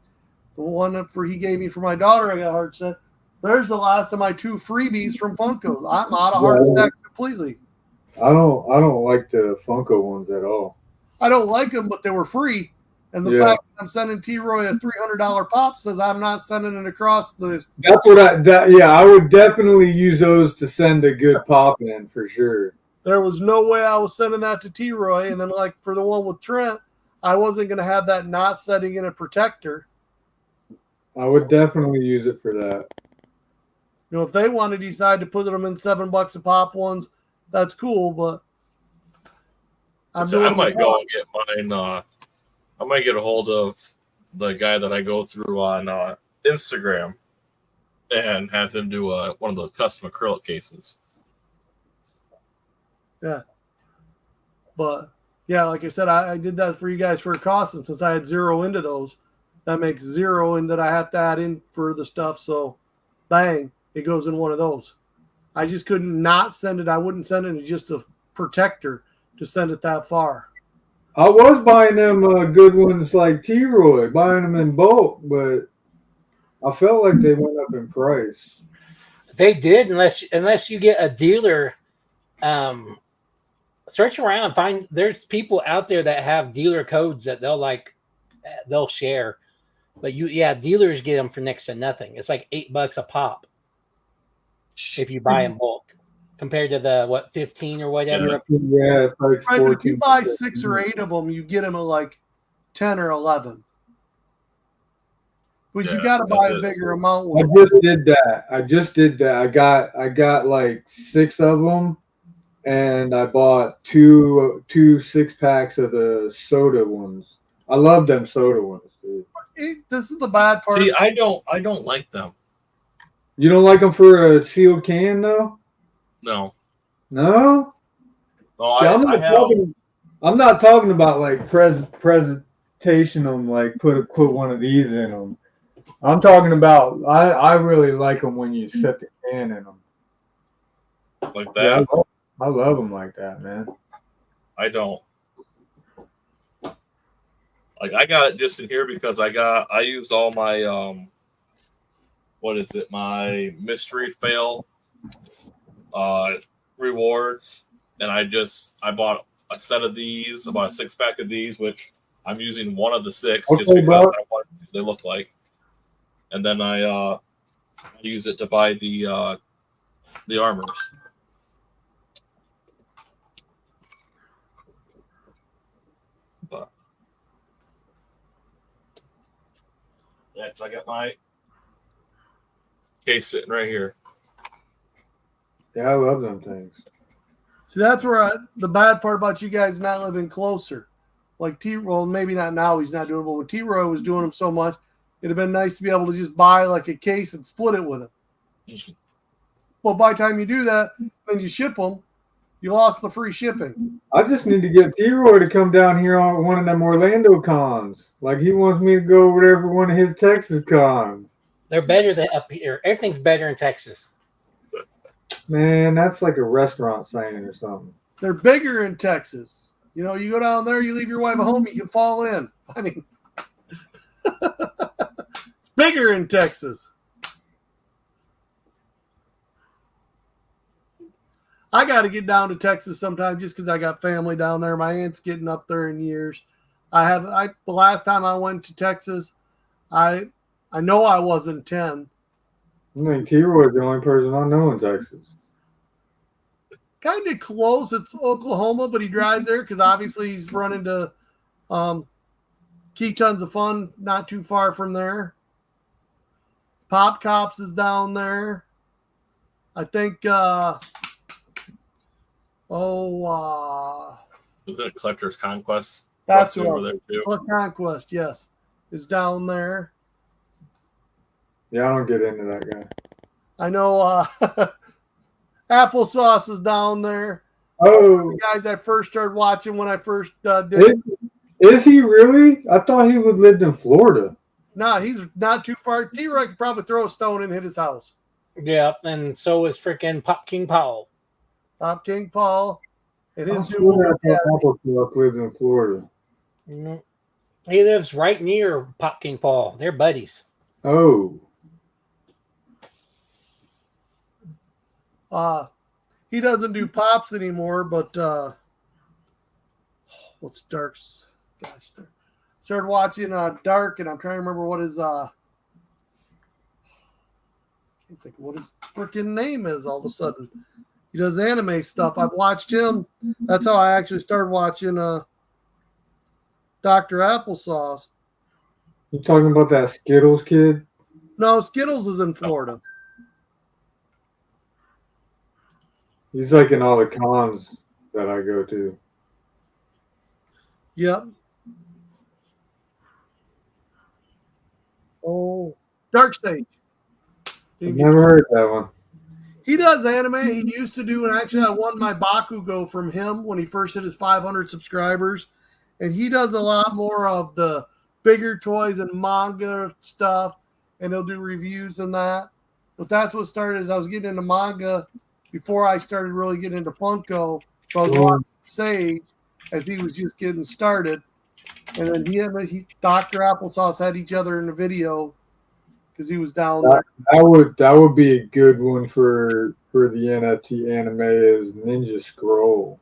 The one he gave me for my daughter, I got a hard stack. There's the last of my 2 freebies from Funko. I'm out of hard stacks completely. I don't like the Funko ones at all. I don't like them, but they were free. And the Yeah. fact that I'm sending T-Roy a $300 pop says I'm not sending it across the. That's what I would definitely use those to send a good pop in for sure. There was no way I was sending that to T-Roy. And then, like for the one with Trent, I wasn't going to have that not setting in a protector. I would definitely use it for that. You know, if they want to decide to put them in $7 a pop ones, that's cool. But I might go and get mine. I might get a hold of the guy that I go through on Instagram and have him do one of the custom acrylic cases. Yeah. But yeah, like I said, I did that for you guys for a cost, and since I had zero into those, that makes zero in that I have to add in for the stuff. So bang, it goes in one of those. I just couldn't not send it. I wouldn't send it as just a protector to send it that far. I was buying them good ones like T-Roy, buying them in bulk, but I felt like they went up in price. They did, unless you get a dealer. Search around, find there's people out there that have dealer codes that they'll share. But dealers get them for next to nothing. It's like $8 a pop if you buy in bulk, compared to the 15 or whatever. Yeah, it's like right. 14. But if you buy 6 or 8 of them, you get them at like 10 or 11. But you got to buy a bigger amount. I just did that. I got like 6 of them, and I bought two 6-packs of the soda ones. I love them soda ones, dude. This is the bad part. See, I don't like them. You don't like them for a sealed can, though? No. No? No, See, I'm not talking about like presentation them, like put one of these in them. I'm talking about I really like them when you set the can in them. Like that? Yeah, I love them like that, man. I don't. Like, I got it just in here because I used all my my mystery fail rewards, and I bought a set of these, about a 6-pack of these, which I'm using one of the 6 just because I want to see what they look like, and then I use it to buy the armors. But yeah, so I got my case sitting right here. Yeah, I love them things. See, that's where the bad part about you guys not living closer. Like well, maybe not now, he's not doing it, but when T-Roy was doing them so much, it'd have been nice to be able to just buy like a case and split it with him. Well, by the time you do that, then you ship them, you lost the free shipping. I just need to get T-Roy to come down here on one of them Orlando cons. Like he wants me to go over there for one of his Texas cons. They're better than up here. Everything's better in Texas. Man, that's like a restaurant saying or something. They're bigger in Texas. You know, you go down there, you leave your wife at home, you can fall in. I mean, it's bigger in Texas. I got to get down to Texas sometime just because I got family down there. My aunt's getting up there in years. The last time I went to Texas, I know I wasn't 10. I think T-Roy's the only person I know in Texas. Kind of close. It's Oklahoma, but he drives there because obviously he's running to Keep Tons of Fun, not too far from there. Pop Cops is down there. I think, Isn't it Collector's Conquest? That's over there too. Conquest, yes, is down there. Yeah, I don't get into that guy. I know Applesauce is down there. Oh, The guys I first started watching when I first did it. Is he really? I thought he would lived in Florida. No, he's not too far. T-Roy could probably throw a stone and hit his house. Yeah, and so is freaking Pop King Paul. Pop King Paul. And his Applesauce lives in Florida. Mm-hmm. He lives right near Pop King Paul. They're buddies. Oh. he doesn't do Pops anymore, but what's Dark's? Gosh, started watching Dark, and I'm trying to remember what his can't think of what his freaking name is. All of a sudden, he does anime stuff. I've watched him. That's how I actually started watching Dr. Applesauce. You talking about that Skittles kid? No, Skittles is in Florida. He's like in all the cons that I go to. Yep. Oh, Dark Stage. I've never heard that one. He does anime. He used to do, and actually I won my Bakugo from him when he first hit his 500 subscribers. And he does a lot more of the bigger toys and manga stuff, and he'll do reviews and that. But that's what started as I was getting into manga before I started really getting into Funko. So I was watching Sage as he was just getting started. And then he Dr. Applesauce had each other in the video because he was down there. That would be a good one for the NFT anime is Ninja Scroll.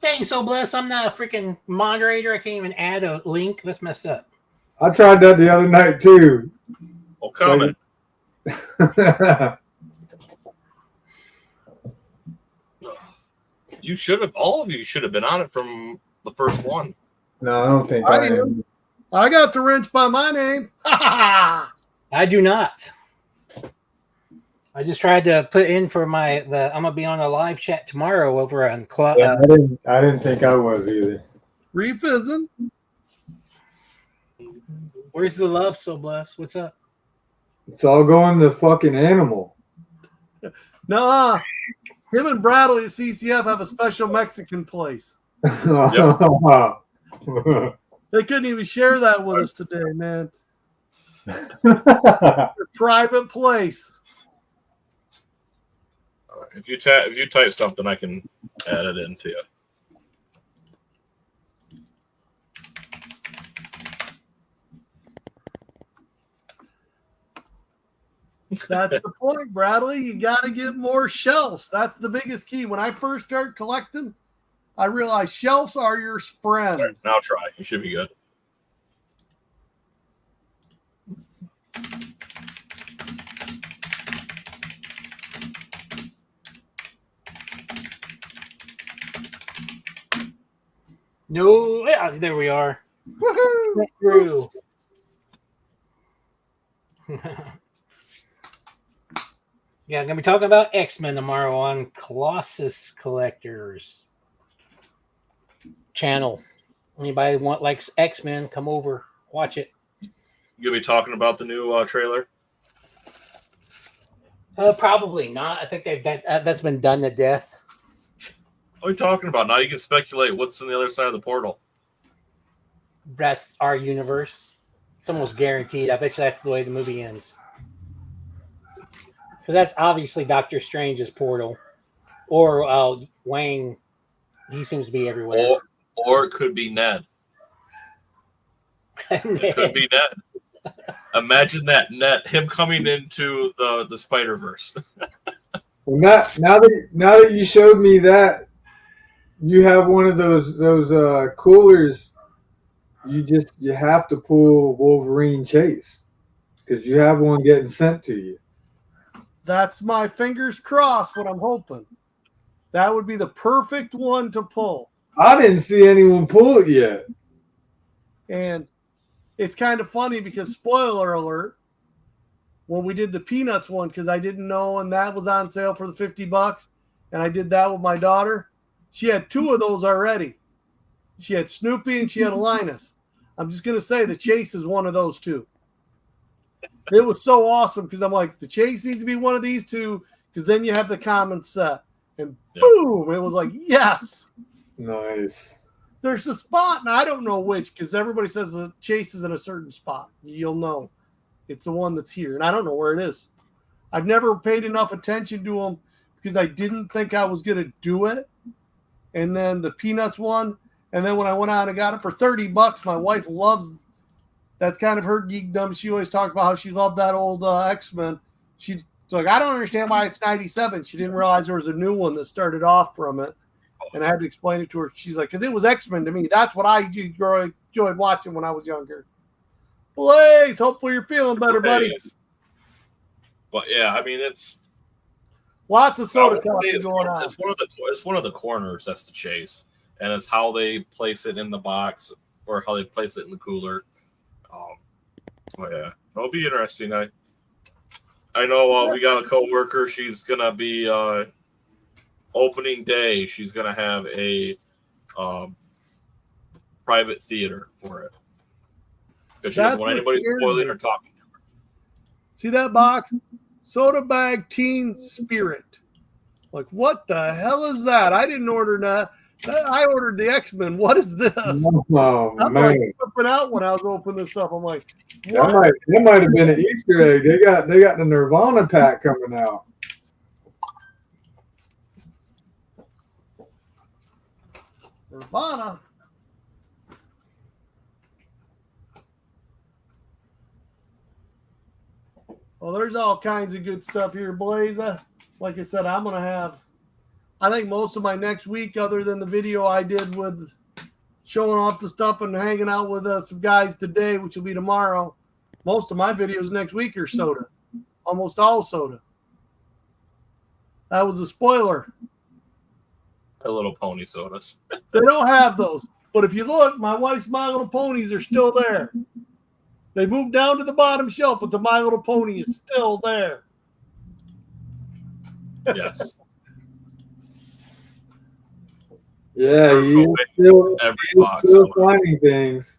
Dang, so blessed. I'm not a freaking moderator. I can't even add a link. That's messed up. I tried that the other night too. Well, comment. You should have. All of you should have been on it from the first one. No, I don't think I am. I got the wrench by my name. I do not. I just tried to put in for I'm gonna be on a live chat tomorrow over on I didn't think I was either. Reef isn't. Where's the love, so blessed? What's up? It's all going to fucking Animal. Nuh-uh. Him and Bradley at CCF have a special Mexican place. Yep. They couldn't even share that with us today, man. A private place. If you type something, I can add it into you. That's the point, Bradley. You got to get more shelves. That's the biggest key. When I first started collecting, I realized shelves are your friend. Right, now try. You should be good. No, yeah, there we are. Woohoo! Through. Yeah, I'm gonna be talking about X-Men tomorrow on Colossus Collectors channel. Anybody likes X-Men, come over, watch it. You'll be talking about the new trailer. Probably not. I think that's been done to death. What are you talking about? Now you can speculate what's on the other side of the portal. That's our universe. It's almost guaranteed. I bet you that's the way the movie ends. Because that's obviously Doctor Strange's portal. Or Wang. He seems to be everywhere. Or it could be Ned. It could be Ned. Imagine that, Ned, him coming into the Spider-Verse. Well, now that you showed me that, you have one of those coolers. You have to pull Wolverine Chase because you have one getting sent to you. That's my fingers crossed what I'm hoping. That would be the perfect one to pull. I didn't see anyone pull it yet. And it's kind of funny because, spoiler alert, when we did the Peanuts one, because I didn't know, and that was on sale for the $50, and I did that with my daughter, she had two of those already. She had Snoopy and she had Linus. I'm just going to say the Chase is one of those two. It was so awesome because I'm like, the Chase needs to be one of these two because then you have the common set. And boom, it was like, yes. Nice. There's a spot, and I don't know which because everybody says the Chase is in a certain spot. You'll know. It's the one that's here, and I don't know where it is. I've never paid enough attention to them because I didn't think I was going to do it. And then the Peanuts one, and then when I went out and got it for $30, my wife loves. That's kind of her geekdom. She always talked about how she loved that old X-Men. she's like, I don't understand why it's 97. She didn't realize there was a new one that started off from it. And I had to explain it to her. She's like, because it was X-Men to me. That's what I enjoyed watching when I was younger. Blaze, hopefully you're feeling better, buddy. But yeah, I mean, it's lots of soda coffee going on. It's one of the corners that's the chase, and it's how they place it in the box or how they place it in the cooler. Oh yeah, it'll be interesting. I know we got a coworker. She's gonna be opening day. She's gonna have a private theater for it because she doesn't want anybody spoiling or talking to her. See that box? Soda bag teen spirit. Like, what the hell is that? I didn't order that. I ordered the X-Men. What is this? Oh, I'm man. like flipping out when I was opening this up. I'm like, that might have been an Easter egg. They got the Nirvana pack coming out. Nirvana. Well, there's all kinds of good stuff here, Blaze. Like I said, I'm going to have, I think most of my next week, other than the video I did with showing off the stuff and hanging out with some guys today, which will be tomorrow, most of my videos next week are soda. Almost all soda. That was a spoiler. My Little Pony sodas. They don't have those. But if you look, my wife's My Little Ponies are still there. They moved down to the bottom shelf, but the My Little Pony is still there. Yes. Yeah, you still finding things.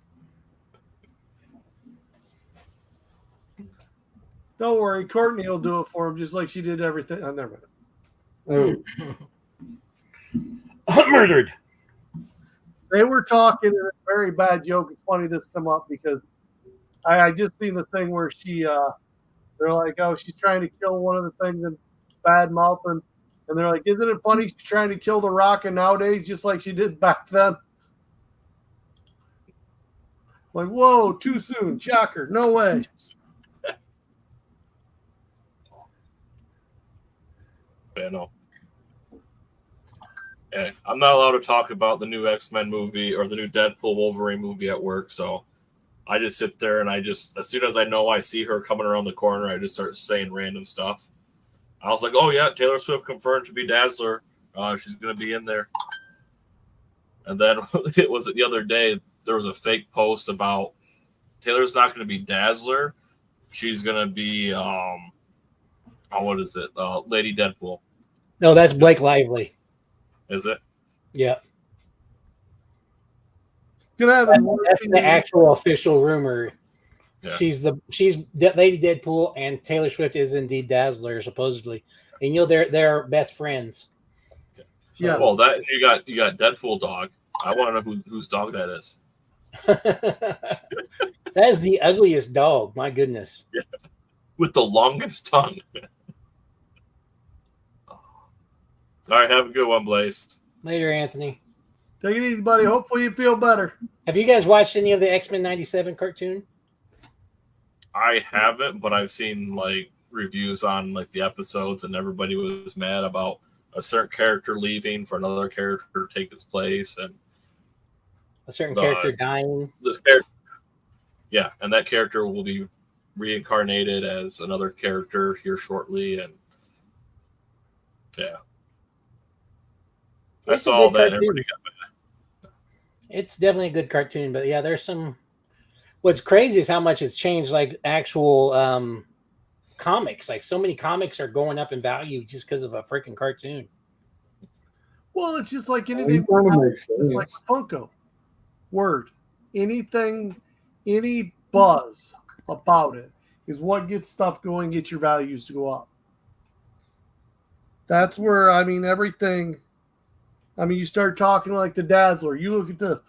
Don't worry, Courtney will do it for him, just like she did everything. Oh, never mind. Murdered. They were talking, and a very bad joke. It's funny this come up because I just seen the thing where they're like, oh, she's trying to kill one of the things in bad mouthing. And they're like, isn't it funny she's trying to kill the Rocket nowadays just like she did back then? Like, whoa, too soon. Shocker. No way. Yeah, no. Yeah, I'm not allowed to talk about the new X-Men movie or the new Deadpool Wolverine movie at work, so I just sit there and as soon as I know I see her coming around the corner, I just start saying random stuff. I was like, oh yeah, Taylor Swift confirmed to be Dazzler. She's going to be in there. And then it was the other day, there was a fake post about Taylor's not going to be Dazzler. She's going to be, what is it? Lady Deadpool. No, that's Blake Lively. Is it? Yeah. That's the actual official rumor. Yeah. She's Lady Deadpool, and Taylor Swift is indeed Dazzler, supposedly. And they're best friends. Yeah. Well, that you got Deadpool dog. I want to know whose dog that is. That is the ugliest dog. My goodness. Yeah. With the longest tongue. All right, have a good one, Blaze. Later, Anthony. Take it easy, buddy. Hopefully you feel better. Have you guys watched any of the X-Men 97 cartoon? I haven't, but I've seen like reviews on like the episodes, and everybody was mad about a certain character leaving for another character to take its place, and a certain character dying. This character, yeah, and that character will be reincarnated as another character here shortly, and yeah, I saw that. Everybody got mad. It's definitely a good cartoon, but yeah, there's some. What's crazy is how much it's changed, like actual comics. Like so many comics are going up in value just because of a freaking cartoon. Well, it's just like anything. It's like Funko. Word. Anything, any buzz about it is what gets stuff going, get your values to go up. That's where, I mean, everything. I mean, you start talking like the Dazzler. You look at this.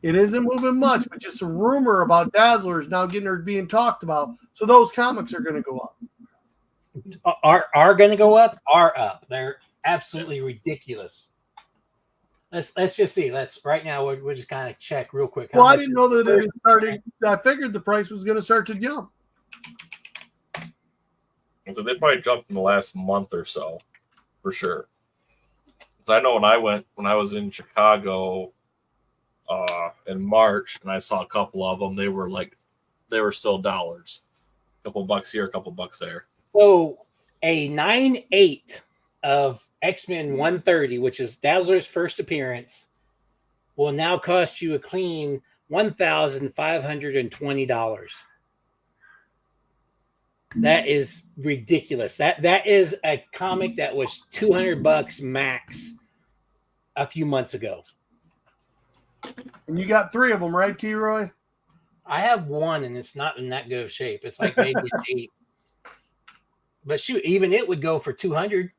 It isn't moving much, but just a rumor about Dazzler is now being talked about. So those comics are going to go up. Are going to go up? Are up. They're absolutely ridiculous. Let's just see. Right now we'll just kind of check real quick. Well, I didn't know that it started. I figured the price was going to start to jump. And so they probably jumped in the last month or so, for sure. Because I know when I was in Chicago in March, and I saw a couple of them, they were still dollars. A couple bucks here, a couple bucks there. So a 9.8 of X-Men 130, which is Dazzler's first appearance, will now cost you a clean $1,520. That is ridiculous. That is a comic that was $200 max a few months ago. And you got 3 of them, right, T-Roy? I have one, and it's not in that good of shape. It's like maybe an 8. But shoot, even it would go for $200.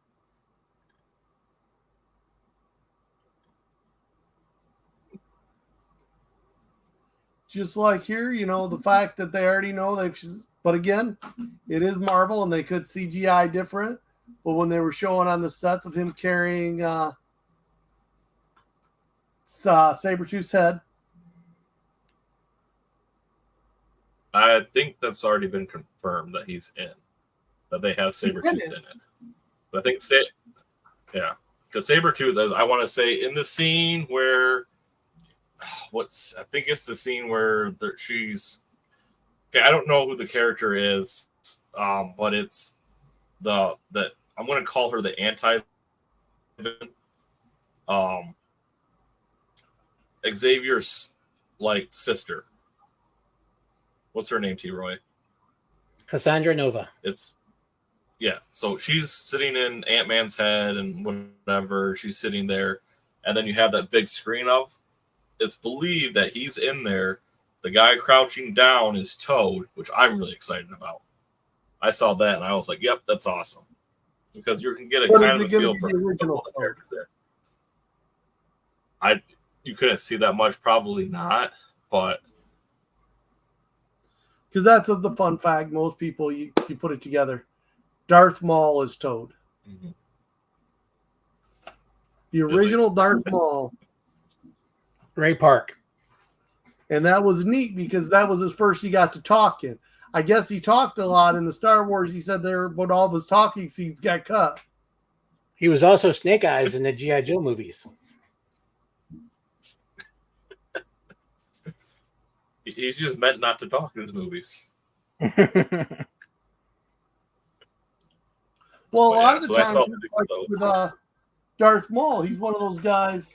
Just like here, the fact that they already know but again, it is Marvel and they could CGI different. But when they were showing on the sets of him carrying Sabretooth's head, I think that's already been confirmed that he's in, that they have Sabretooth in it. But I think, because Sabretooth is, I want to say, in the scene where, I think it's the scene where she's, I don't know who the character is, but it's I'm going to call her the Xavier's sister. What's her name, T-Roy? Cassandra Nova. So she's sitting in Ant-Man's head and whatever. She's sitting there. And then you have that big screen of, it's believed that he's in there. The guy crouching down is Toad, which I'm really excited about. I saw that and I was like, yep, that's awesome. Because you can get a kind of a feel for the original characters there. You couldn't see that much, probably not, but because that's the fun fact. Most people, you put it together. Darth Maul is Toad. Mm-hmm. The original Darth Maul. Ray Park. And that was neat because that was his first he got to talk in. I guess he talked a lot in the Star Wars. He said there, but all of his talking scenes got cut. He was also Snake Eyes in the G.I. Joe movies. He's just meant not to talk in his movies. Well, a lot of the time with Darth Maul, he's one of those guys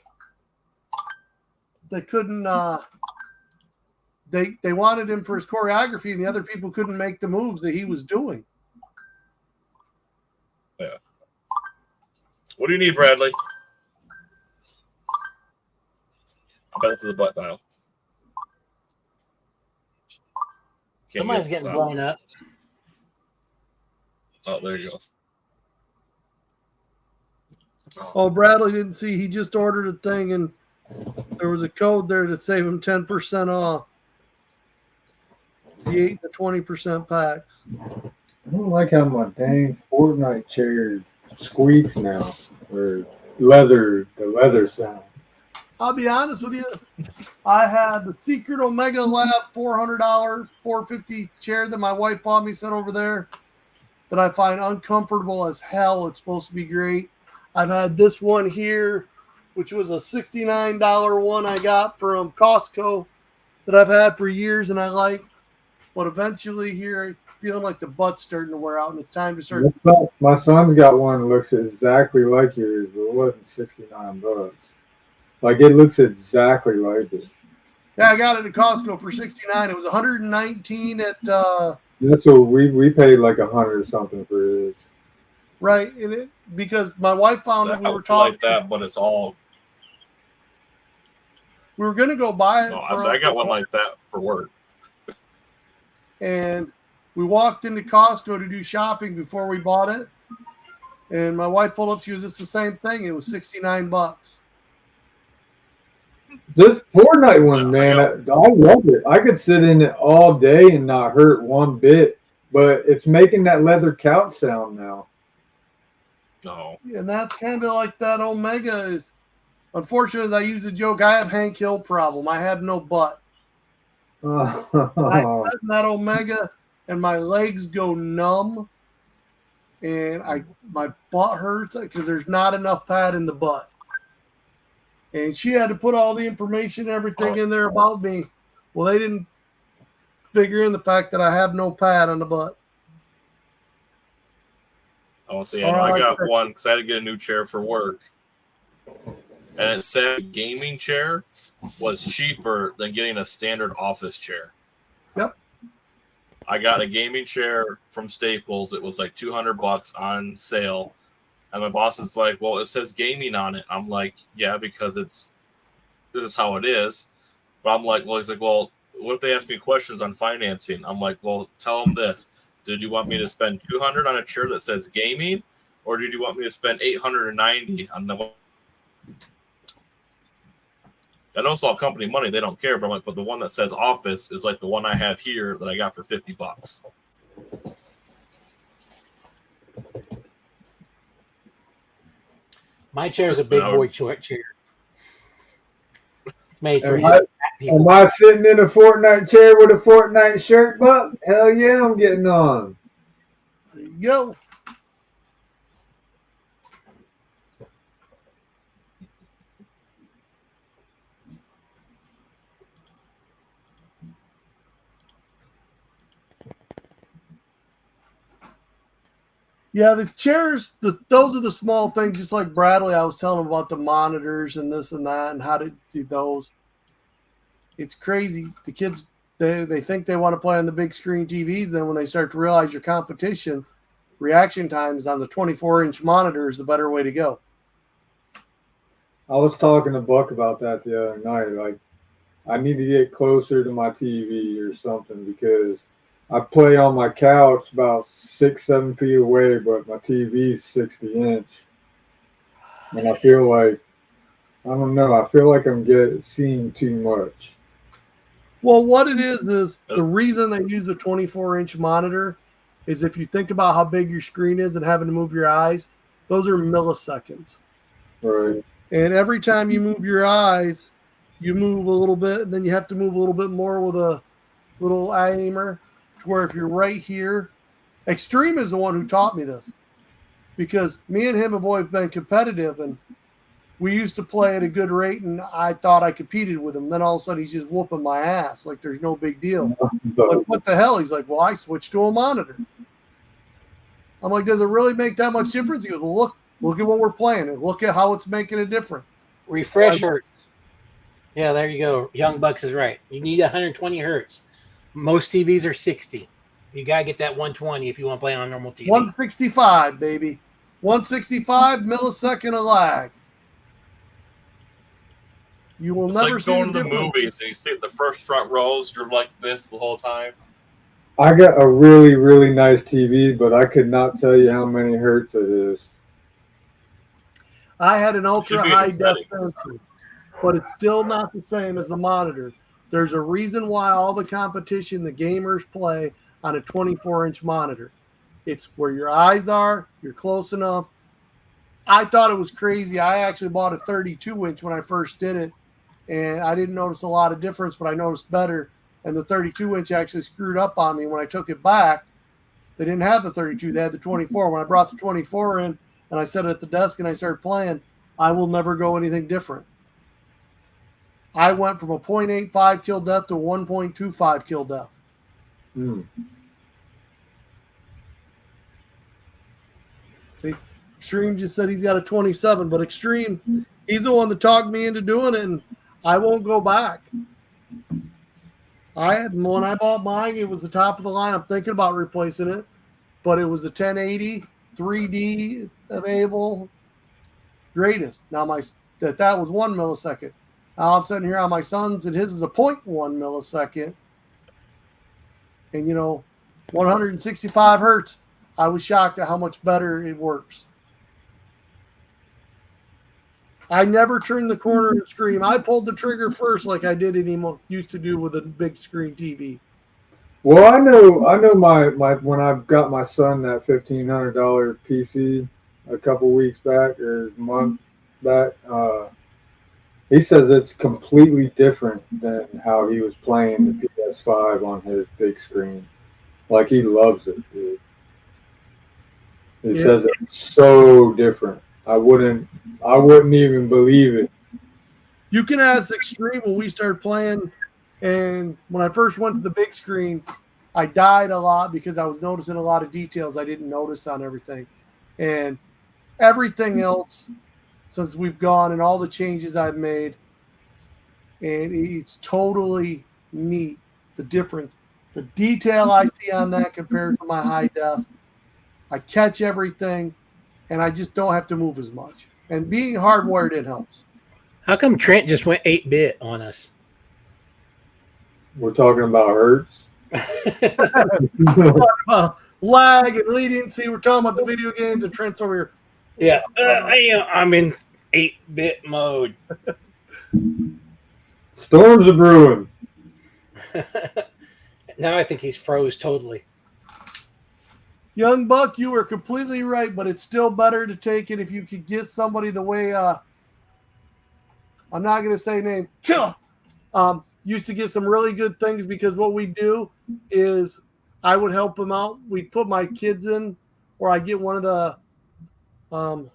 that couldn't. They wanted him for his choreography, and the other people couldn't make the moves that he was doing. Yeah. What do you need, Bradley? I bet it's the butt dial. Somebody's getting blown up. Oh, there you go. Oh, Bradley didn't see. He just ordered a thing, and there was a code there to save him 10% off. The 8 to 20% packs. I don't like how my dang Fortnite chair squeaks now, or the leather sound. I'll be honest with you. I had the Secret Omega Lab $400, $450 chair that my wife bought me, set over there, that I find uncomfortable as hell. It's supposed to be great. I've had this one here, which was a $69 one I got from Costco that I've had for years and I like. But eventually here, feeling like the butt's starting to wear out and it's time to start. My son's got one that looks exactly like yours, but it wasn't $69. Like, it looks exactly like it. Yeah, I got it at Costco for $69. It was $119 at. That's what we paid like $100 or something for this. Right, and because my wife found it. We were talking like that, but it's all. We were gonna go buy it. No, I got one like that for work. And we walked into Costco to do shopping before we bought it. And my wife pulled up. She was just the same thing. It was $69. This Fortnite one, man, I love it. I could sit in it all day and not hurt one bit. But it's making that leather couch sound now. No. And that's kind of like that Omega is. Unfortunately, I use the joke. I have Hank Hill problem. I have no butt. I sit in that Omega and my legs go numb and my butt hurts because there's not enough pad in the butt. And she had to put all the information and everything in there about me. Well, they didn't figure in the fact that I have no pad on the butt. Oh, see, I got one because I had to get a new chair for work. And it said gaming chair was cheaper than getting a standard office chair. Yep. I got a gaming chair from Staples. It was like $200 on sale. And my boss is like, well, it says gaming on it. I'm like, yeah, because this is how it is. But I'm like, well, he's like, well, what if they ask me questions on financing? I'm like, well, tell them this. Did you want me to spend $200 on a chair that says gaming? Or did you want me to spend $890 on the... I know it's all company money. They don't care. But I'm like, but the one that says office is like the one I have here that I got for $50. My chair is a big boy chair. It's made for Am I sitting in a Fortnite chair with a Fortnite shirt, Buck? Hell yeah, I'm getting on. There you go. Yeah, the chairs, those are the small things, just like Bradley, I was telling him about the monitors and this and that and how to do those. It's crazy. The kids, they think they want to play on the big screen TVs. Then when they start to realize your competition, reaction times on the 24-inch monitor is the better way to go. I was talking to Buck about that the other night. Like, I need to get closer to my TV or something because I play on my couch about 6-7 feet away, but my TV's 60-inch. And I feel like, I don't know, I feel like I'm seeing too much. Well, what it is the reason they use a 24-inch monitor is if you think about how big your screen is and having to move your eyes, those are milliseconds. Right. And every time you move your eyes, you move a little bit, and then you have to move a little bit more with a little aimer, to where if you're right here, Extreme is the one who taught me this because me and him have always been competitive, and we used to play at a good rate, and I thought I competed with him. Then all of a sudden, he's just whooping my ass like there's no big deal. Like, what the hell? He's like, well, I switched to a monitor. I'm like, does it really make that much difference? He goes, well, look at what we're playing, and look at how it's making a difference. Refresh hertz. Yeah, there you go. Young Bucks is right. You need 120 hertz. Most TVs are 60. You got to get that 120 if you want to play on a normal TV. 165, baby. 165 millisecond of lag. You will never like see going to the movies and you sit in the first front rows, you're like this the whole time. I got a really, really nice TV, but I could not tell you how many hertz it is. I had an ultra high def sensor, but it's still not the same as the monitor. There's a reason why all the competition the gamers play on a 24-inch monitor. It's where your eyes are, you're close enough. I thought it was crazy. I actually bought a 32-inch when I first did it, and I didn't notice a lot of difference, but I noticed better. And the 32-inch actually screwed up on me. When I took it back, they didn't have the 32. They had the 24. When I brought the 24 in and I set it at the desk and I started playing, I will never go anything different. I went from a 0.85 kill death to 1.25 kill death. See, Extreme just said he's got a 27, but Extreme, he's the one that talked me into doing it, and I won't go back. When I bought mine, it was the top of the line. I'm thinking about replacing it, but it was a 1080 3D available, greatest. Now that was 1 millisecond. Now I'm sitting here on my son's, and his is a 0.1 millisecond, and 165 hertz. I was shocked at how much better it works. I never turned the corner and scream. I pulled the trigger first, like I did used to do with a big screen TV. Well, I know my when I got my son that $1,500 PC a couple weeks back or a month back, he says it's completely different than how he was playing the PS5 on his big screen. Like, he loves it, dude. It Yeah. says it's so different. I wouldn't even believe it. You can ask Extreme when we started playing, and when I first went to the big screen, I died a lot because I was noticing a lot of details I didn't notice on everything. And everything else since we've gone and all the changes I've made, and it's totally neat, the difference. The detail I see on that compared to my high def, I catch everything, and I just don't have to move as much. And being hardwired, it helps. How come Trent just went 8-bit on us? We're talking about hertz. Lag and leniency. We're talking about the video games, and Trent's over here. Yeah, I'm in 8-bit mode. Storms are brewing. Now I think he's froze totally. Young Buck, you were completely right, but it's still better to take it if you could get somebody the way I'm not going to say name. Used to get some really good things, because what we do is I would help them out. We'd put my kids in, or I get one of the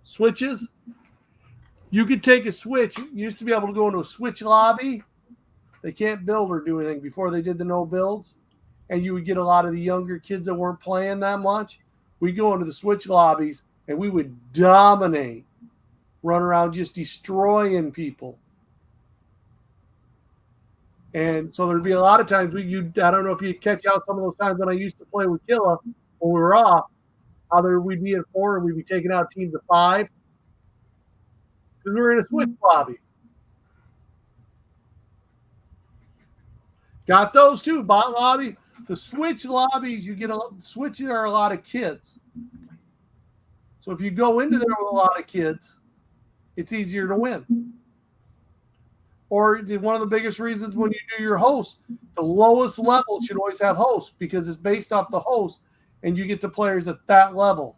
switches. You could take a switch. You used to be able to go into a switch lobby. They can't build or do anything before they did the no builds. And you would get a lot of the younger kids that weren't playing that much. We'd go into the switch lobbies and we would dominate, run around just destroying people. And so there'd be a lot of times I don't know if you catch out some of those times when I used to play with Killa when we were off, how we'd be at 4 and we'd be taking out teams of 5. Because we were in a switch lobby. Got those too, bot lobby. The switch lobbies, switches are a lot of kids. So if you go into there with a lot of kids, it's easier to win. Or one of the biggest reasons when you do your host, the lowest level should always have hosts, because it's based off the host and you get the players at that level.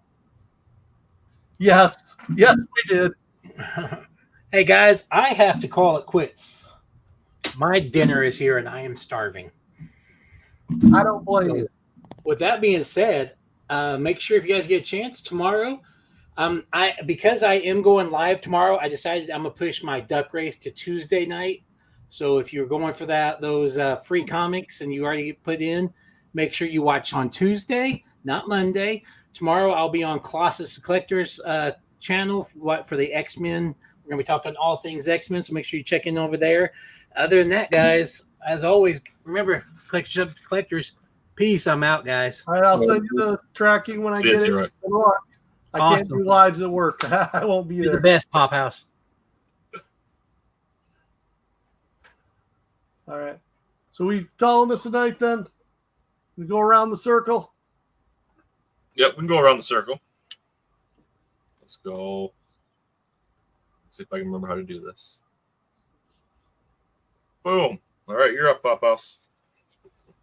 Yes, we did. Hey guys, I have to call it quits. My dinner is here and I am starving. I don't blame you. With that being said, make sure if you guys get a chance tomorrow, because I am going live tomorrow, I decided I'm gonna push my duck race to Tuesday night. So if you're going for those free comics and you already put in, make sure you watch on Tuesday, not Monday. Tomorrow I'll be on Colossus Collectors channel for the X-Men. We're gonna be talking all things X-Men, so make sure you check in over there. Other than that, guys, as always, remember, collectors, peace. I'm out, guys. All right, I'll send you the tracking when I get it. Right. I Awesome. can't do lives at work. I won't be You're there. the best, Pop House. All right. So we calling this tonight then? We go around the circle. Yep, we can go around the circle. Let's go. Let's see if I can remember how to do this. Boom. All right, you're up, Pop House.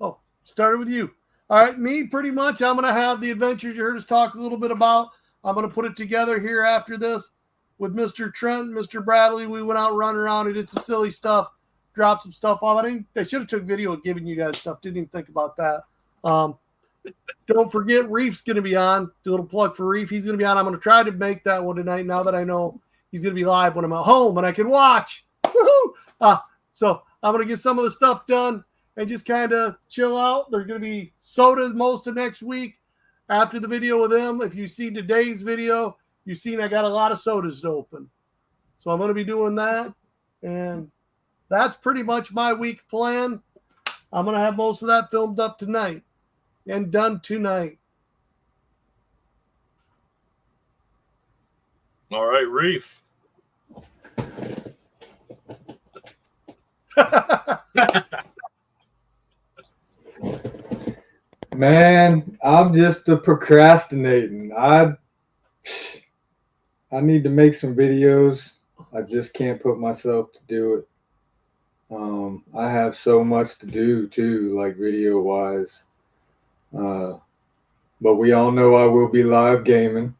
Oh, started with you. All right, me pretty much. I'm going to have the adventures you heard us talk a little bit about. I'm going to put it together here after this with Mr. Trent, Mr. Bradley. We went out running around and did some silly stuff, dropped some stuff off. They should have took video of giving you guys stuff. Didn't even think about that. Don't forget, Reef's going to be on. Do a little plug for Reef. He's going to be on. I'm going to try to make that one tonight now that I know he's going to be live when I'm at home and I can watch. Woohoo! So I'm going to get some of the stuff done and just kind of chill out. There's going to be sodas most of next week after the video with them. If you see today's video, you've seen I got a lot of sodas to open. So I'm going to be doing that. And that's pretty much my week plan. I'm going to have most of that filmed up tonight and done tonight. All right, Reef. Man, I'm just procrastinating. I need to make some videos. I just can't put myself to do it. I have so much to do too, like video wise. But we all know I will be live gaming.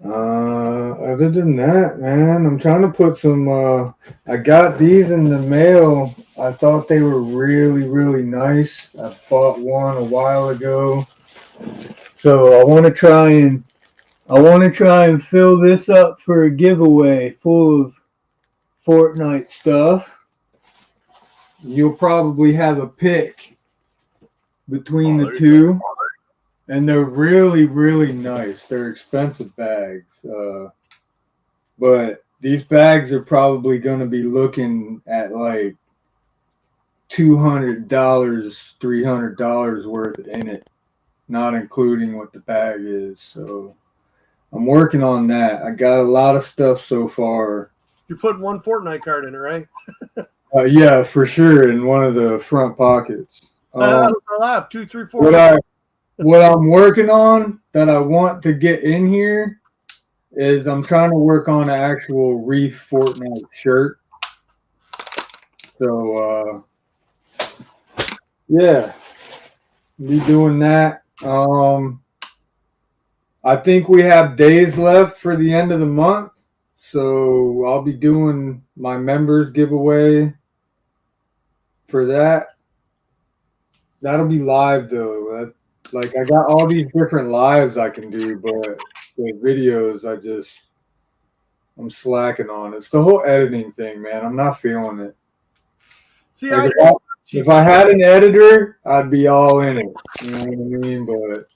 Other than that, man, I'm trying to put some, I got these in the mail. I thought they were really, really nice. I bought one a while ago So I want to try and fill this up for a giveaway full of Fortnite stuff. You'll probably have a pick between the two, and they're really, really nice. They're expensive bags, but these bags are probably going to be looking at like $200, $300 worth in it, not including what the bag is. So I'm working on that. I got a lot of stuff so far. You're putting one Fortnite card in it, right? Yeah, for sure, in one of the front pockets. I'll have 2, 3, 4. What I'm working on that I want to get in here is I'm trying to work on an actual Reef Fortnite shirt. So yeah, be doing that. I think we have days left for the end of the month, so I'll be doing my members giveaway for that. That'll be live though. Like I got all these different lives I can do, but the videos I'm slacking on. It's the whole editing thing, man. I'm not feeling it. See, like if I had an editor, I'd be all in it. You know what I mean? But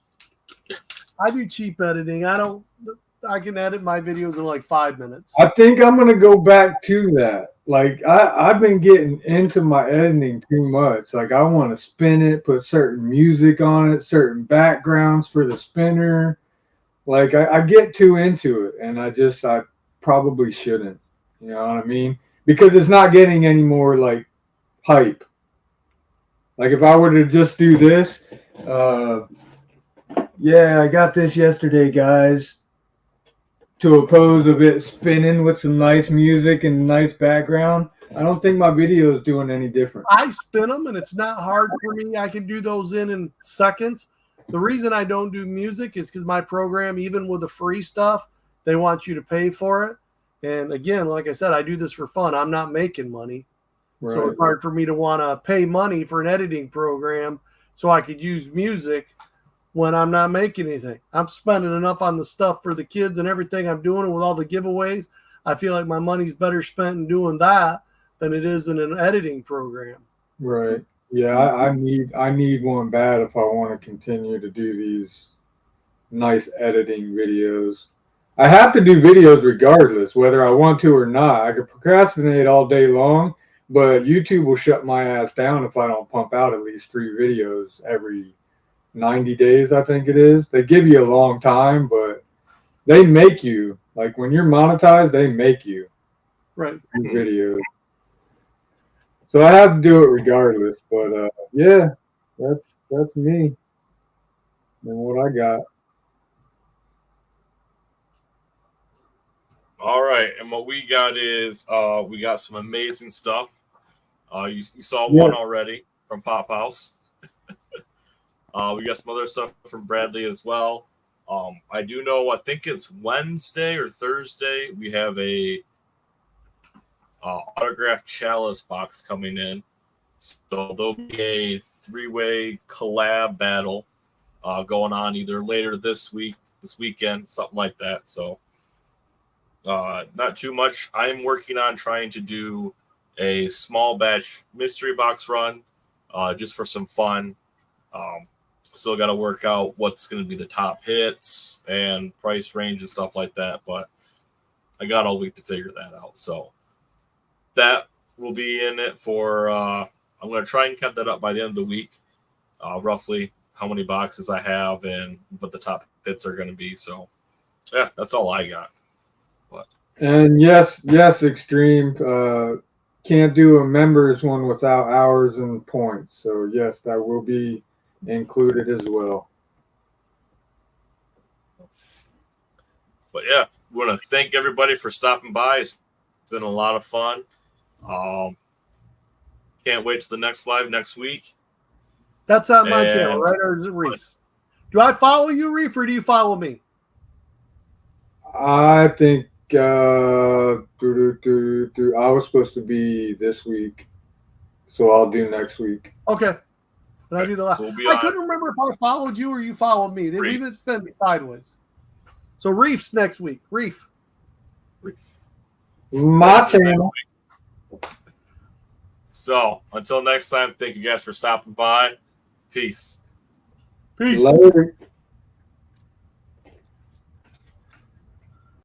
I do cheap editing. I can edit my videos in like 5 minutes. I think I'm gonna go back to that. Like I've been getting into my editing too much. Like I want to spin it, put certain music on it, certain backgrounds for the spinner. Like I get too into it, and I probably shouldn't. You know what I mean? Because it's not getting any more like hype. Like if I were to just do this, yeah, I got this yesterday, guys. To oppose of it spinning with some nice music and nice background, I don't think my video is doing any different. I spin them, and it's not hard for me. I can do those in seconds. The reason I don't do music is because my program, even with the free stuff, they want you to pay for it. And again, like I said, I do this for fun. I'm not making money. Right. So it's hard for me to want to pay money for an editing program so I could use music when I'm not making anything. I'm spending enough on the stuff for the kids and everything I'm doing, and with all the giveaways, I feel like my money's better spent in doing that than it is in an editing program. Right. Yeah, I need one bad if I want to continue to do these nice editing videos. I have to do videos regardless, whether I want to or not. I could procrastinate all day long, but YouTube will shut my ass down if I don't pump out at least 3 videos every 90 days, I think it is. They give you a long time, but they make you. Like when you're monetized, they make you. Right. Videos. So I have to do it regardless. But yeah, that's me and what I got. All right, and what we got is we got some amazing stuff. You saw one already from Pop House. We got some other stuff from Bradley as well. I do know, I think it's Wednesday or Thursday, we have a autographed chalice box coming in. So there'll be a 3-way collab battle going on either later this weekend, something like that. So not too much. I'm working on trying to do a small batch mystery box run just for some fun. Still got to work out what's going to be the top hits and price range and stuff like that. But I got all week to figure that out. So that will be in it for, I'm going to try and cut that up by the end of the week, roughly how many boxes I have and what the top hits are going to be. So yeah, that's all I got. But. And yes, Extreme, can't do a members one without hours and points. So yes, that will be included as well. But yeah, we want to thank everybody for stopping by. It's been a lot of fun. Can't wait to the next live next week. That's on my channel, right? Or is it Reef? Do I follow you, Reef, or do you follow me? I think I was supposed to be this week, so I'll do next week. Okay. And I do the last. So we'll be I on- couldn't remember if I followed you or you followed me. We've Reefs. been sideways. So Reefs next week. Reef. My This is next channel. week. So until next time, thank you guys for stopping by. Peace. Peace. Later.